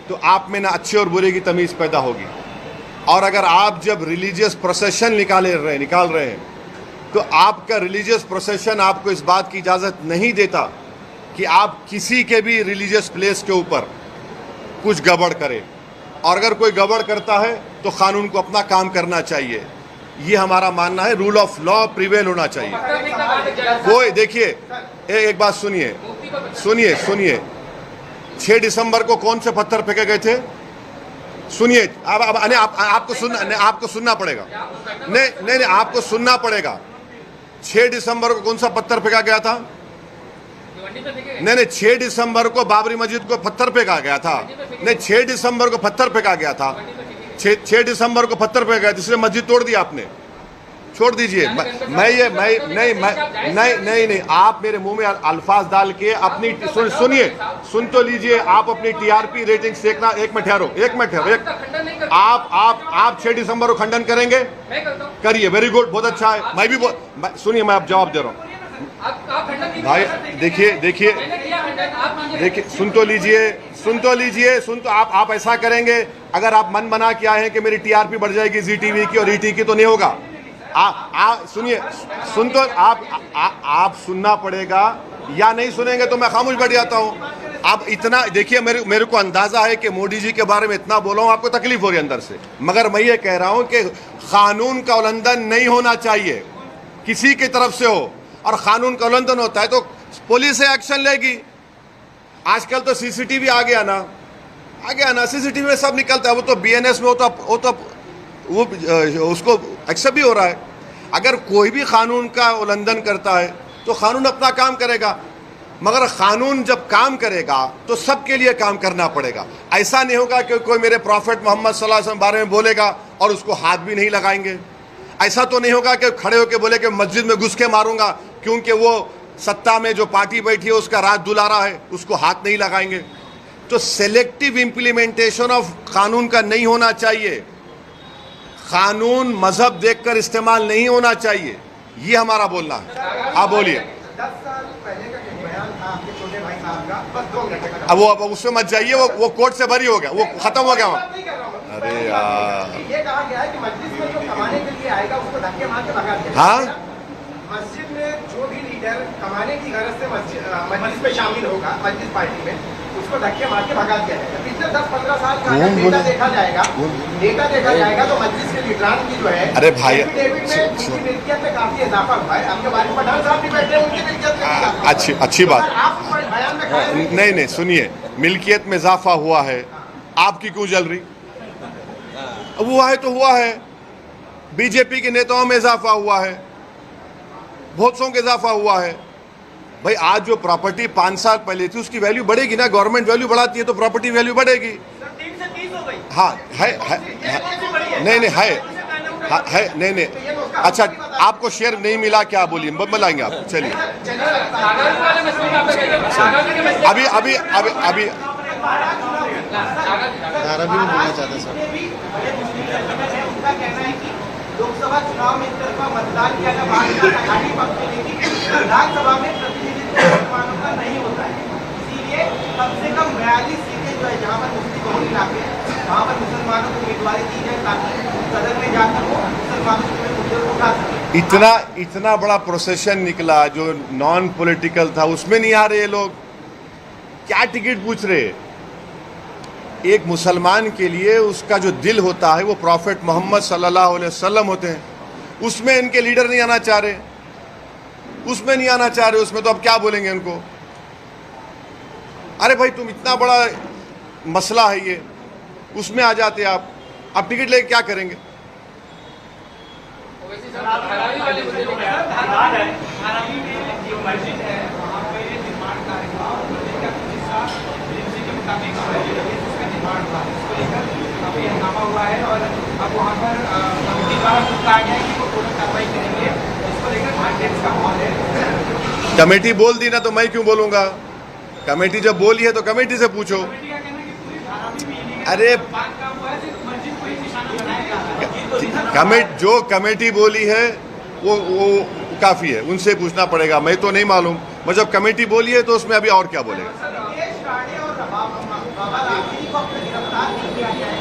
तो आप में ना अच्छे और बुरे की तमीज़ पैदा होगी। और अगर आप जब रिलीजियस प्रोसेशन निकाल रहे हैं तो आपका रिलीजियस प्रोसेशन आपको इस बात की इजाज़त नहीं देता कि आप किसी के भी रिलीजियस प्लेस के ऊपर कुछ गड़बड़ करें। और अगर कोई गड़बड़ करता है तो कानून को अपना काम करना चाहिए। ये हमारा मानना है। रूल ऑफ लॉ प्रिवेल होना चाहिए। कोई देखिए, एक बात सुनिए 6 दिसंबर को कौन से पत्थर फेंके गए थे? सुनिए, आपको सुनना पड़ेगा। नहीं, आपको सुनना पड़ेगा। 6 दिसंबर को कौन सा पत्थर फेंका गया था? नहीं, 6 दिसंबर को बाबरी मस्जिद को पत्थर फेंका गया था। नहीं, 6 दिसंबर को पत्थर फेंका गया था। 6 दिसंबर को पत्थर फेंका गया, जिसने मस्जिद तोड़ दी आपने। छोड़ दीजिए। नहीं, आप मेरे मुंह में अल्फाज डाल के अपनी सुन तो लीजिए। आप अपनी TRP रेटिंग देखना। एक मिनट ठहरो। आप 6 दिसंबर को खंडन करेंगे? करिए, वेरी गुड, बहुत अच्छा है। मैं भी सुनिए, मैं आप जवाब दे रहा हूँ भाई। देखिए, सुन तो लीजिए। आप ऐसा करेंगे, अगर आप मन बना के आए हैं कि मेरी TRP बढ़ जाएगी ZTV की और ET की, तो नहीं होगा। आप सुनना पड़ेगा, या नहीं सुनेंगे तो मैं खामोश बैठ जाता हूँ। अब इतना देखिए, मेरे को अंदाजा है कि मोदी जी के बारे में इतना बोला हूँ, आपको तकलीफ हो रही है अंदर से, मगर मैं ये कह रहा हूँ कि कानून का उल्लंघन नहीं होना चाहिए, किसी की तरफ से हो। और कानून का उल्लंघन होता है तो पुलिस एक्शन लेगी। आजकल तो CCTV आ गया ना, CCTV में सब निकलता है। वो तो BNS में वो उसको एक्सेप्ट भी हो रहा है। अगर कोई भी कानून का उल्लंघन करता है तो कानून अपना काम करेगा। मगर कानून जब काम करेगा तो सबके लिए काम करना पड़ेगा। ऐसा नहीं होगा कि कोई मेरे प्रॉफेट मोहम्मद सल्लल्लाहु अलैहि वसल्लम के बारे में बोलेगा और उसको हाथ भी नहीं लगाएंगे। ऐसा तो नहीं होगा कि खड़े होकर बोले कि मस्जिद में घुस के मारूंगा क्योंकि वो सत्ता में जो पार्टी बैठी है उसका राज दुलारा है, उसको हाथ नहीं लगाएंगे। तो सेलेक्टिव इंप्लीमेंटेशन ऑफ कानून का नहीं होना चाहिए। कानून मजहब देखकर इस्तेमाल नहीं होना चाहिए, ये हमारा बोलना है। आप बोलिए। 10 साल पहले का एक बयान था आपके छोटे भाई साहब का, बस 2 मिनट का। अब उसमें मत जाइए, वो कोर्ट से बरी हो गया, वो खत्म हो गया वहाँ। नहीं कर रहा हूँ मैं। अरे यार, ये कहा गया है कि मस्जिद में जो कमाने के लिए आएगा उसको धक्के मार के भगा दिया। हाँ? मस्जिद में जो भी लीडर कमाने की गरज से मस्जिद में शामिल होगा, मस्जिद पार्टी में, उसको धक्के मार के भगा दिया जाएगा। पिछले 10-15 साल का डेटा देखा जाएगा, तो मस्जिद के लीडरान की जो है, अरे भाई, एफिडेविट में उनकी मिल्कियत में काफी इजाफा हुआ है। आपके बारे पठान साहब भी बैठे हैं, उनकी मिल्कियत में इजाफा हुआ है। अच्छी बात। और आप बयान में खड़े हैं। नहीं सुनिए, मिल्कियत में इजाफा हुआ है, आपकी क्यों जल रही? अब हुआ है तो हुआ है। बीजेपी के नेताओं में इजाफा हुआ है, बहुत सौ का इजाफा हुआ है। भाई आज जो प्रॉपर्टी 5 साल पहले थी उसकी वैल्यू बढ़ेगी ना, गवर्नमेंट वैल्यू बढ़ाती है तो प्रॉपर्टी वैल्यू बढ़ेगी। 3 से 30 हो गई। हाँ है नहीं है नहीं। अच्छा, आपको शेयर नहीं मिला क्या? बोलिए, मिलाएंगे आप। चलिए आगामी वाले मसले में आपका क्या कहना है? आगामी के मसले अभी नारा भी नहीं बोलना चाहता सर। उनका कहना है कि लोकसभा चुनाव में एक तरफा मतदान किया गया, भाजपा आघाड़ी पक्ष में, लेकिन विधानसभा में प्रतिनिधित्व मुसलमानों का नहीं होता है। इसीलिए कम से कम 42 सीटें जो है जहाँ पर मुस्लिम बहुल इलाके हैं वहाँ पर मुसलमानों को उम्मीदवारी दी जाए ताकि सदन में जाकर वो मुसलमानों के मुद्दे को उठा सके। इतना बड़ा प्रोसेशन निकला जो नॉन पॉलिटिकल था, उसमें नहीं आ रहे लोग। क्या टिकट पूछ रहे? एक मुसलमान के लिए उसका जो दिल होता है वो प्रॉफेट मोहम्मद सल्लल्लाहु अलैहि वसल्लम होते हैं, उसमें इनके लीडर नहीं आना चाह रहे, उसमें तो अब क्या बोलेंगे उनको? अरे भाई तुम इतना बड़ा मसला है ये, उसमें आ जाते आप टिकट लेके क्या करेंगे? ओवैसी साहब, धारावी वाले मुद्दे पे क्या है? धारावी में जो मस्जिद है वहाँ पे निर्माण कार्य हुआ और मस्जिद का कुछ हिस्सा एजेंसी के मुताबिक उसका निर्माण हुआ, इसको लेकर काफी हंगामा हुआ है और अब वहाँ पर कमेटी द्वारा कुछ कहा गया है कि वो पूर्ण कार्रवाई करेंगे, इसको लेकर भाजपा का माहौल है। कमेटी बोल दी ना तो मैं क्यों बोलूंगा? कमेटी जब बोली है तो कमेटी से पूछो। कमेटी का कहना है कि पूरी धारावी में इलीगल अरे बात का हुआ है, सिर्फ मस्जिद को ही निशाना बनाया गया। जो कमेटी बोली है वो काफी है, उनसे पूछना पड़ेगा, मैं तो नहीं मालूम। मैं जब कमेटी बोली है तो उसमें अभी और क्या बोलेगा? देश राणे और बाबा रामगिरी को अपने गिरफ्तार नहीं किया गया है।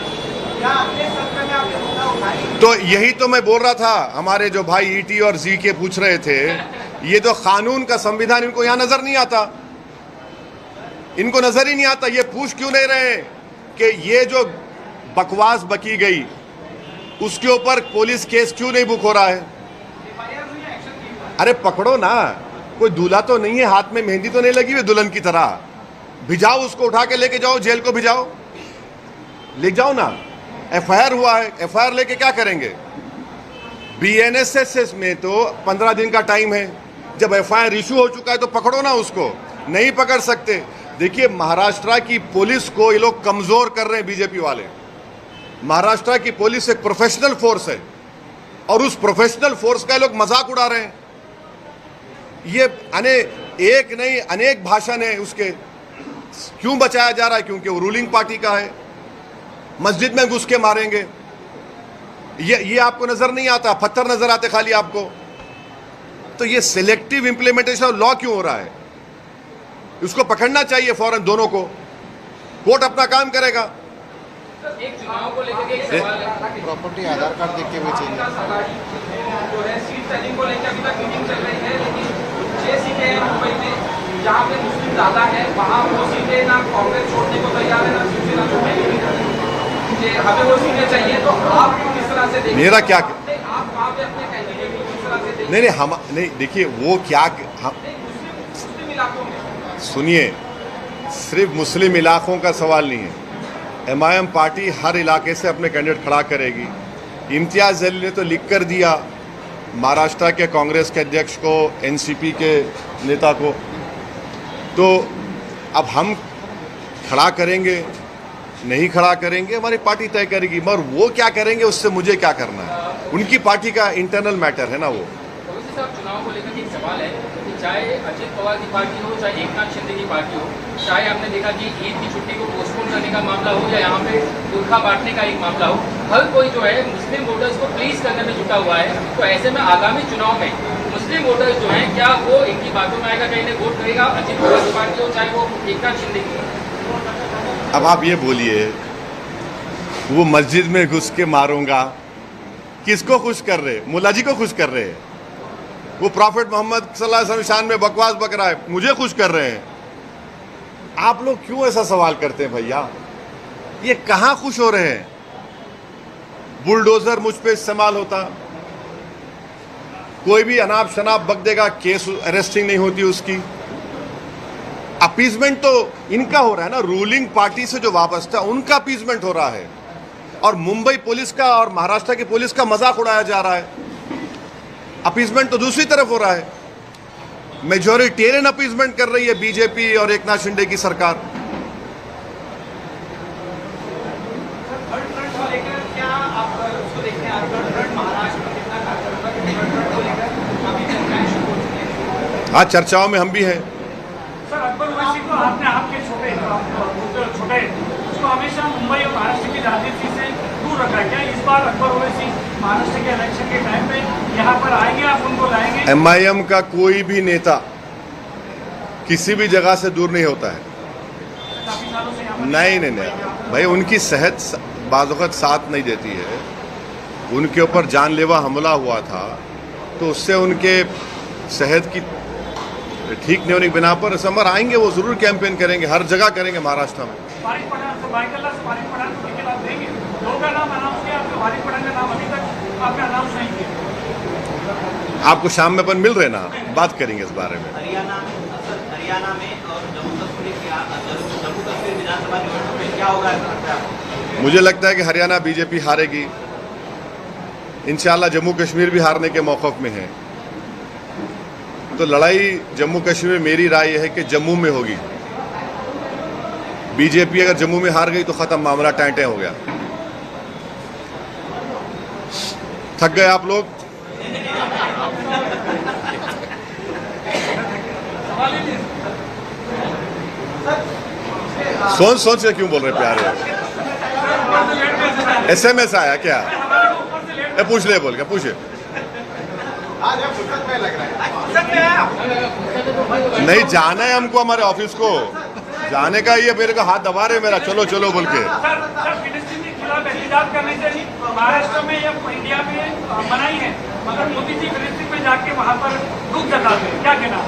क्या अगले सत्र में आपने मुद्दा उठाई? तो यही तो मैं बोल रहा था, हमारे जो भाई ईटी और जी के पूछ रहे थे, ये तो कानून का संविधान इनको यहाँ नजर नहीं आता, इनको नजर ही नहीं आता। ये पूछ क्यों नहीं रहे कि ये जो बकवास बकी गई उसके ऊपर पुलिस केस क्यों नहीं बुक हो रहा है? अरे पकड़ो ना, कोई दूल्हा तो नहीं है, हाथ में मेहंदी तो नहीं लगी हुई दुल्हन की तरह, भिजाओ उसको, उठा के लेके जाओ, जेल को भिजाओ, ले जाओ ना। एफआईआर हुआ है, एफआईआर लेके क्या करेंगे? बीएनएसएस में तो 15 दिन का टाइम है, जब एफआईआर इशू हो चुका है तो पकड़ो ना उसको, नहीं पकड़ सकते। देखिए महाराष्ट्र की पुलिस को ये लोग कमजोर कर रहे हैं बीजेपी वाले। महाराष्ट्र की पुलिस एक प्रोफेशनल फोर्स है और उस प्रोफेशनल फोर्स का ये लोग मजाक उड़ा रहे हैं। ये एक नहीं अनेक भाषण है उसके। क्यों बचाया जा रहा है? क्योंकि वो रूलिंग पार्टी का है। मस्जिद में घुस के मारेंगे, ये आपको नजर नहीं आता, पत्थर नजर आते खाली आपको। तो ये सिलेक्टिव इंप्लीमेंटेशन ऑफ लॉ क्यों हो रहा है? उसको पकड़ना चाहिए फौरन दोनों को, कोर्ट अपना काम करेगा। एक चुनाव को लेकर एक सवाल है, प्रॉपर्टी आधार कार्ड देख के बेचेंगे। जो है सीट सेलिंग को लेकर अभी तक मीटिंग चल रही है, लेकिन 6 सीटें हैं मुंबई में जहाँ पे मुस्लिम ज्यादा है, वहाँ वो सीटें ना कांग्रेस छोड़ने को तैयार है ना शिवसेना छोड़ने को तैयार है। हमें वो सीटें चाहिए, तो आप किस तरह से देखिए? मेरा क्या आप वहाँ पे अपने कैंडिडेट को किस तरह से देखिए? नहीं हम नहीं, देखिए वो क्या मुस्लिम इलाकों में सुनिए, सिर्फ मुस्लिम इलाकों का सवाल नहीं है। एमआईएम पार्टी हर इलाके से अपने कैंडिडेट खड़ा करेगी। इम्तियाज जलील ने तो लिख कर दिया महाराष्ट्र के कांग्रेस के अध्यक्ष को, एनसीपी के नेता को, तो अब हम खड़ा करेंगे नहीं खड़ा करेंगे हमारी पार्टी तय करेगी, मगर वो क्या करेंगे उससे मुझे क्या करना है, उनकी पार्टी का इंटरनल मैटर है ना वो। ओवैसी साहब, चुनाव को लेकर एक सवाल है कि चाहे अजित पवार की पार्टी हो, चाहे एकनाथ शिंदे की पार्टी हो, चाहे हमने देखा कि ईद की छुट्टी को पोस्टपोन करने का मामला हो या यहाँ पे बुरखा बांटने का एक मामला हो, हर कोई जो है मुस्लिम वोटर्स को प्लीज करने में जुटा हुआ है। तो ऐसे में आगामी चुनाव में मुस्लिम वोटर्स जो हैं, क्या वो इनकी बातों में आएगा, कहीं वोट करेगा अजित पवार की पार्टी हो चाहे वो एकनाथ शिंदे की? अब आप ये बोलिए, वो मस्जिद में घुस के मारूंगा, किसको खुश कर रहे? मुल्ला जी को खुश कर रहे हैं। वो प्रॉफेट मोहम्मद सल्लल्लाहु अलैहि वसल्लम शान में बकवास बक रहा है, मुझे खुश कर रहे हैं। आप लोग क्यों ऐसा सवाल करते हैं भैया? ये कहां खुश हो रहे हैं? बुलडोजर मुझ पे इस्तेमाल होता, कोई भी अनाप शनाप बक देगा, केस अरेस्टिंग नहीं होती उसकी। अपीजमेंट तो इनका हो रहा है ना, रूलिंग पार्टी से जो वापस था उनका अपीजमेंट हो रहा है, और मुंबई पुलिस का और महाराष्ट्र की पुलिस का मजाक उड़ाया जा रहा है। अपीजमेंट तो दूसरी तरफ हो रहा है, मेजॉरिटेरियन अपीजमेंट कर रही है बीजेपी और एकनाथ शिंदे की सरकार। थर्ड फ्रंट को लेकर क्या आप उसको देखते हैं? थर्ड फ्रंट महाराष्ट्र में कितना कारगर होगा? थर्ड फ्रंट को लेकर अभी चर्चाएं शुरू हो चुकी हैं। हाँ, चर्चाओं में हम भी हैं। सर, अकबर ओवैसी को आपने आपके छोटे उसको हमेशा मुंबई और महाराष्ट्र की राजनीति से दूर रखा है। क्या इस बार अकबर ओवैसी महाराष्ट्र के इलेक्शन के टाइम पे यहाँ पर आएंगे, आप उनको लाएंगे? MIM का कोई भी नेता किसी भी जगह से दूर नहीं होता है। काफी सालों से यहाँ पर नहीं भाई, उनकी सेहत बाज़ वक़्त साथ नहीं देती है। उनके ऊपर जानलेवा हमला हुआ था, तो उससे उनके सेहत की ठीक नहीं होने की बिना पर समर आएंगे, वो जरूर कैंपेन करेंगे, हर जगह करेंगे महाराष्ट्र में। वारिस पठान को टिकट आप देंगे? लोगों का नाम अनाउंस किया, आपने वारिस पठान का नाम अभी तक आपने अनाउंस नहीं किया। आपको शाम में अपन मिल रहे ना, बात करेंगे इस बारे में। हरियाणा में और जम्मू कश्मीर विधानसभा निवडणूक में क्या होगा? मुझे लगता है कि हरियाणा बीजेपी हारेगी, इंशाल्लाह जम्मू कश्मीर भी हारने के मौक़िफ़ में है। तो लड़ाई जम्मू कश्मीर में मेरी राय है कि जम्मू में होगी। बीजेपी अगर जम्मू में हार गई तो खत्म, मामला टाइट हो गया। थक गए आप लोग? सोच के क्यों बोल रहे प्यारे? SMS आया क्या? पूछ ले, बोल क्या पूछे? नहीं, जाना है हमको हमारे ऑफिस को, जाने का ये मेरे को हाथ दबा रहे मेरा, चलो चलो बोल के। सर, फिलिस्तीन के खिलाफ एहतजाज करने से महाराष्ट्र में या इंडिया में मनाही है, मगर मोदी जी फिलिस्तीन में जाके वहाँ पर दुख जताते हैं, क्या कहना?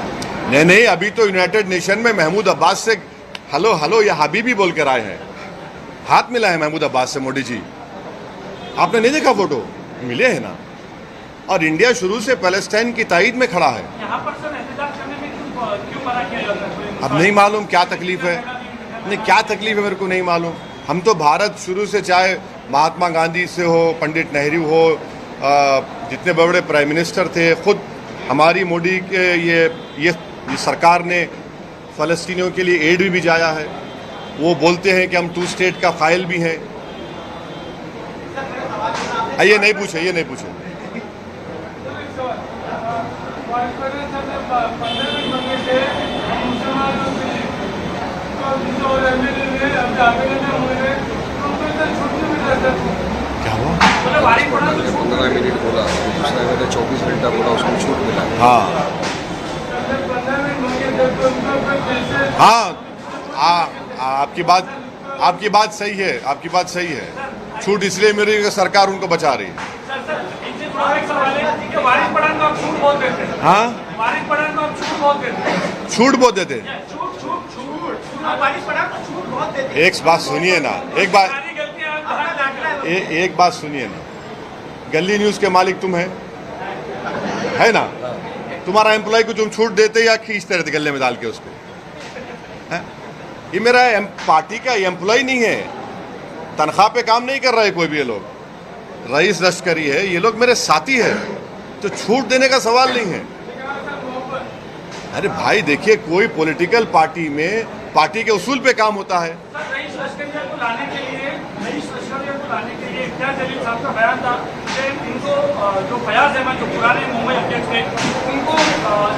नहीं, अभी तो यूनाइटेड नेशन में महमूद अब्बास से हेलो या हबीबी बोल कर आए हैं, हाथ मिला है महमूद अब्बास से मोदी जी। आपने नहीं देखा फोटो? मिले हैं ना। और इंडिया शुरू से पैलेस्टाइन की ताईद में खड़ा है। यहाँ पर सर एहतजाज करने में क्यों मना किया जाता है? अब नहीं मालूम क्या तकलीफ है, नहीं क्या तकलीफ है मेरे को नहीं मालूम। हम तो भारत शुरू से, चाहे महात्मा गांधी से हो, पंडित नेहरू हो, जितने बड़े प्राइम मिनिस्टर थे, खुद हमारी मोदी के ये सरकार ने फ़लस्तीनियों के लिए एड भी भिजाया है। वो बोलते हैं कि हम 2 स्टेट का फाइल भी हैं। ये नहीं पूछे। क्या हुआ? 15 मिनट बोला, दूसरा मैंने 24 घंटा बोला, उसको छूट मिला। हाँ, आपकी बात सही है। छूट इसलिए मिल रही है कि सरकार उनको बचा रही है। हाँ, छूट बहुत देते। एक बात सुनिए ना, एक बात सुनिए ना, गली न्यूज़ के मालिक तुम है ना? तुम्हारा एम्प्लॉय को तुम छूट देते या खींचते रहते गले में डाल के उसको? ये मेरा पार्टी का एम्प्लॉय नहीं है, तनख्वाह पे काम नहीं कर रहा है कोई भी। ये लोग रईस लश्करी है, ये लोग मेरे साथी है, तो छूट देने का सवाल नहीं है। अरे भाई देखिए, कोई पॉलिटिकल पार्टी में पार्टी के उसूल पे काम होता है। सर, रईस लश्करिया को लाने के लिए इम्तियाज जलील साहब का बयान था कि इनको जो फयाज अहमद जो पुराने मुंबई अध्यक्ष थे उनको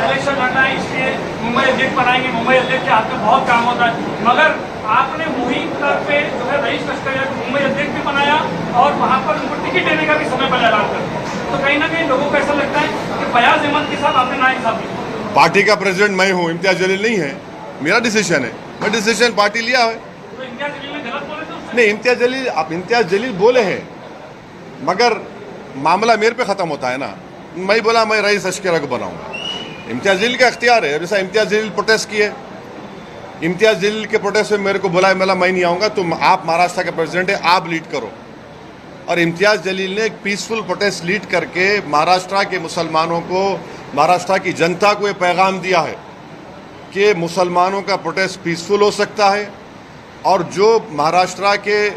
इलेक्शन लड़ना है, इसलिए मुंबई अध्यक्ष बनाएंगे, मुंबई अध्यक्ष के हाथ में बहुत काम होता है। मगर आपने मुहिम पे जो है रईस लश्करिया को मुंबई अध्यक्ष भी बनाया और वहाँ पर उनको टिकट देने का भी समय पर ऐलान कर दिया। तो कहीं ना कहीं लोगों को ऐसा लगता है कि फयाज अहमद के साथ आपने नाइंसाफी। पार्टी का प्रेसिडेंट मैं हूँ, इम्तियाज जलील नहीं है। मेरा डिसीजन है, मैं डिसीजन पार्टी लिया है। तो इम्तियाज जलील ने गलत बोले थे उससे? नहीं, इम्तियाज जलील बोले हैं, मगर मामला मेरे पे ख़त्म होता है ना। मैं बोला मैं रईस लश्करिया को बनाऊंगा, इम्तियाज जलील का इख्तियार है। जैसा इम्तियाज जलील प्रोटेस्ट किए, इम्तियाज जलील के प्रोटेस्ट में मेरे को बुलाया, मैं नहीं आऊँगा, तुम आप महाराष्ट्र के प्रेसिडेंट है, आप लीड करो। और इम्तियाज जलील ने एक पीसफुल प्रोटेस्ट लीड करके महाराष्ट्र के मुसलमानों को, महाराष्ट्र की जनता को ये पैगाम दिया है कि मुसलमानों का प्रोटेस्ट पीसफुल हो सकता है, और जो महाराष्ट्र के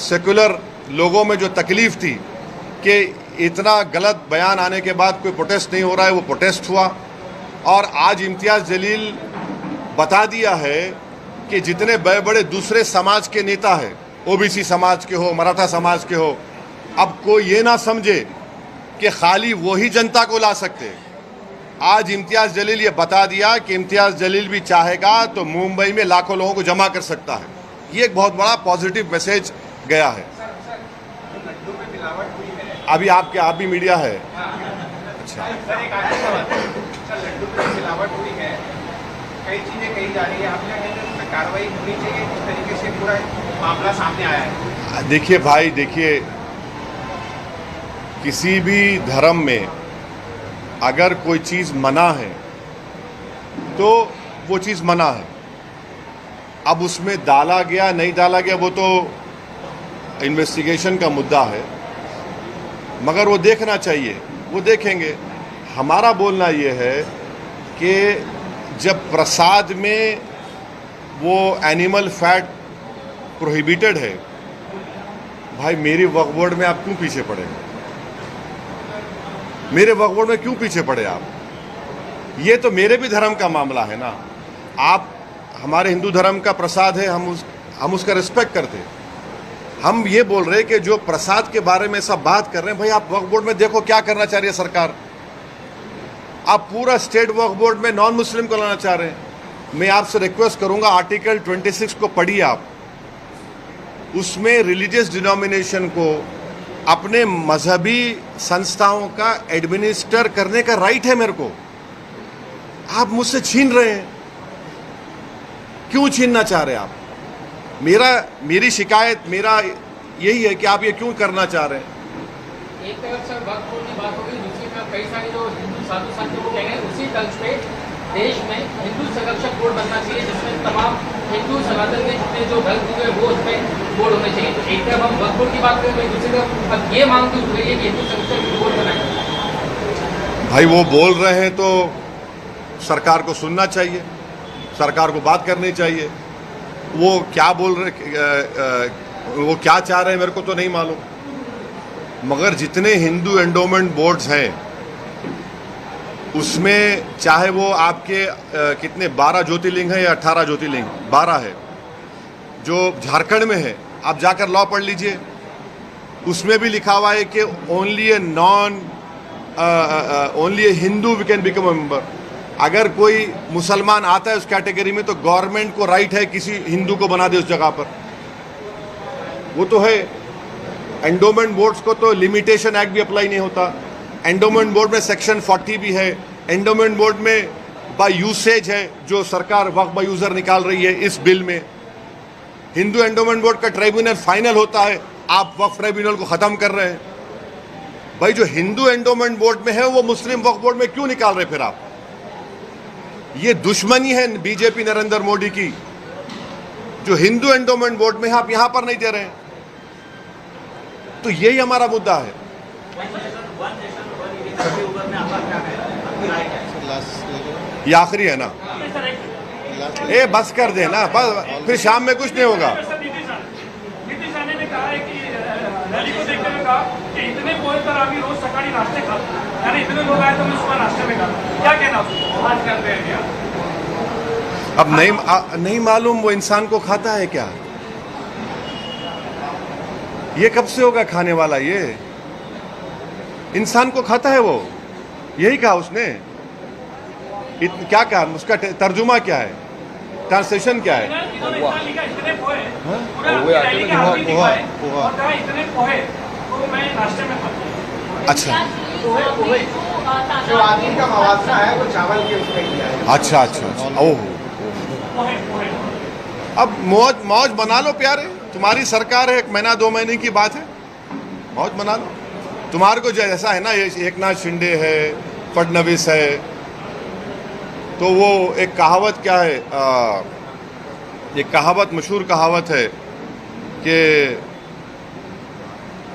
सेकुलर लोगों में जो तकलीफ थी कि इतना गलत बयान आने के बाद कोई प्रोटेस्ट नहीं हो रहा है, वो प्रोटेस्ट हुआ। और आज इम्तियाज जलील बता दिया है कि जितने बड़े बड़े दूसरे समाज के नेता हैं, ओबीसी समाज के हो, मराठा समाज के हो, अब कोई ये ना समझे कि खाली वही जनता को ला सकते। आज इम्तियाज जलील ये बता दिया कि इम्तियाज जलील भी चाहेगा तो मुंबई में लाखों लोगों को जमा कर सकता है। ये एक बहुत बड़ा पॉजिटिव मैसेज गया है। अभी आप भी मीडिया है। अच्छा, सर एक आखिरी सवाल, सर लड्डू में मिलावट हुई है, कई चीजें कही जा रही है, आपने कहीं कार्रवाई होनी चाहिए, किस तरीके से पूरा मामला सामने आया है? देखिए भाई, देखिए, किसी भी धर्म में अगर कोई चीज़ मना है तो वो चीज़ मना है। अब उसमें डाला गया नहीं डाला गया वो तो इन्वेस्टिगेशन का मुद्दा है, मगर वो देखना चाहिए, वो देखेंगे। हमारा बोलना ये है कि जब प्रसाद में वो एनिमल फैट प्रोहिबिटेड है, भाई मेरी वक्फ बोर्ड में आप क्यों पीछे पड़े? मेरे वक्फ बोर्ड में क्यों पीछे पड़े आप? ये तो मेरे भी धर्म का मामला है ना। आप हमारे हिंदू धर्म का प्रसाद है, हम उसका रिस्पेक्ट करते हैं। हम ये बोल रहे हैं कि जो प्रसाद के बारे में सब बात कर रहे हैं, भाई आप वक्फ बोर्ड में देखो क्या करना चाह रही है सरकार। आप पूरा स्टेट वक्फ बोर्ड में नॉन मुस्लिम को लाना चाह रहे हैं। मैं आपसे रिक्वेस्ट करूंगा, आर्टिकल 26 को पढ़िए आप। उसमें रिलीजियस डिनोमिनेशन को अपने मजहबी संस्थाओं का एडमिनिस्टर करने का राइट है मेरे को। आप मुझसे छीन रहे हैं, क्यों छीनना चाह रहे हैं आप? मेरी शिकायत मेरा यही है कि आप ये क्यों करना चाह रहे हैं? एक तरफ सर वक्फ बोर्ड की बात हो गई, दूसरी तरफ कई सारे जो हिंदू साधु संत को कह रहे हैं, उसी तर्ज पे देश में हिंदू संरक्षक बोर्ड बनना चाहिए, जिसमें तमाम हिंदू सनातन के जितने जो धर्म हुए वो उसमें बोर्ड होने चाहिए। तो एक तरफ हम वक्फ बोर्ड की बात करें, दूसरी तरफ अब ये मांग भी उठ रही है कि हिंदू संरक्षक बोर्ड बनाए। भाई वो बोल रहे हैं तो सरकार को सुनना चाहिए, सरकार को बात करनी चाहिए। वो क्या बोल रहे, वो क्या चाह रहे हैं मेरे को तो नहीं मालूम, मगर जितने हिंदू एंडोमेंट बोर्ड्स हैं उसमें चाहे वो आपके कितने 12 ज्योतिर्लिंग है या 18 ज्योतिर्लिंग, 12 है जो झारखंड में है। आप जाकर लॉ पढ़ लीजिए, उसमें भी लिखा हुआ है कि only a Hindu we can become a member. अगर कोई मुसलमान आता है उस कैटेगरी में तो गवर्नमेंट को राइट है किसी हिंदू को बना दे उस जगह पर, वो तो है। एंडोमेंट बोर्ड्स को तो लिमिटेशन एक्ट भी अप्लाई नहीं होता। एंडोमेंट बोर्ड में सेक्शन 40 भी है। एंडोमेंट बोर्ड में बाय यूसेज है, जो सरकार वक्फ बाय यूजर निकाल रही है इस बिल में। हिंदू एंडोमेंट बोर्ड का ट्राइब्यूनल फाइनल होता है, आप वक्फ ट्राइब्यूनल को खत्म कर रहे हैं। भाई जो हिंदू एंडोमेंट बोर्ड में है वो मुस्लिम वक्फ बोर्ड में क्यों निकाल रहे फिर आप? ये दुश्मनी है बीजेपी नरेंद्र मोदी की। जो हिंदू एंडोमेंट बोर्ड में है आप यहां पर नहीं दे रहे हैं, तो यही हमारा मुद्दा है। ये आखिरी है ना, ए बस कर दे ना, बस फिर शाम में कुछ नहीं होगा। नीतीश आने ने कहा है कि रैली को देखते हुए कहा कि इतने पोहे तर आम्ही रोज सकाळी नाश्ते खातो, यानी इतने लोग आए तो मैं सुबह नाश्ते में खाता। क्या कहना उसको आज करते हैं क्या? अब नहीं मालूम वो इंसान को खाता है क्या। ये कब से होगा खाने वाला, ये इंसान को खाता है वो, यही कहा उसने। क्या कहा, उसका तर्जुमा क्या है, ट्रांसलेशन क्या है? इन्होंने इतना लिखा इतने पोहे, पूरा पोहे आटे रैली में के आदमी पोहा, दिखाए पोहा। और कहा इतने पोहे तो मैं नाश्ते में खाता हूँ। अच्छा जो आदमी का मवासा है वो चावल के उसमें किया है। अच्छा अच्छा अच्छा, ओह। पोहे पोहे अब मौज बना लो प्यारे, तुम्हारी सरकार है, 1-2 महीने की बात है, मौज बना लो। तुम्हारे को जैसा है ना, ये एकनाथ शिंदे है, फडणवीस है, तो वो एक कहावत क्या है, एक कहावत, मशहूर कहावत है कि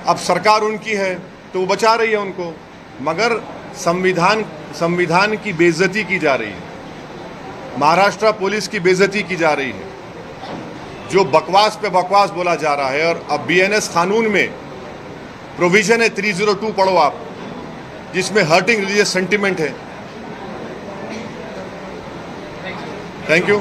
अब सरकार उनकी है तो वो बचा रही है उनको, मगर संविधान की बेइज्जती की जा रही है, महाराष्ट्र पुलिस की बेइज्जती की जा रही है, जो बकवास पे बकवास बोला जा रहा है। और अब बीएनएस कानून में प्रोविजन है 302, पढ़ो आप, जिसमें हर्टिंग रिलीजियस सेंटिमेंट है। Thank you.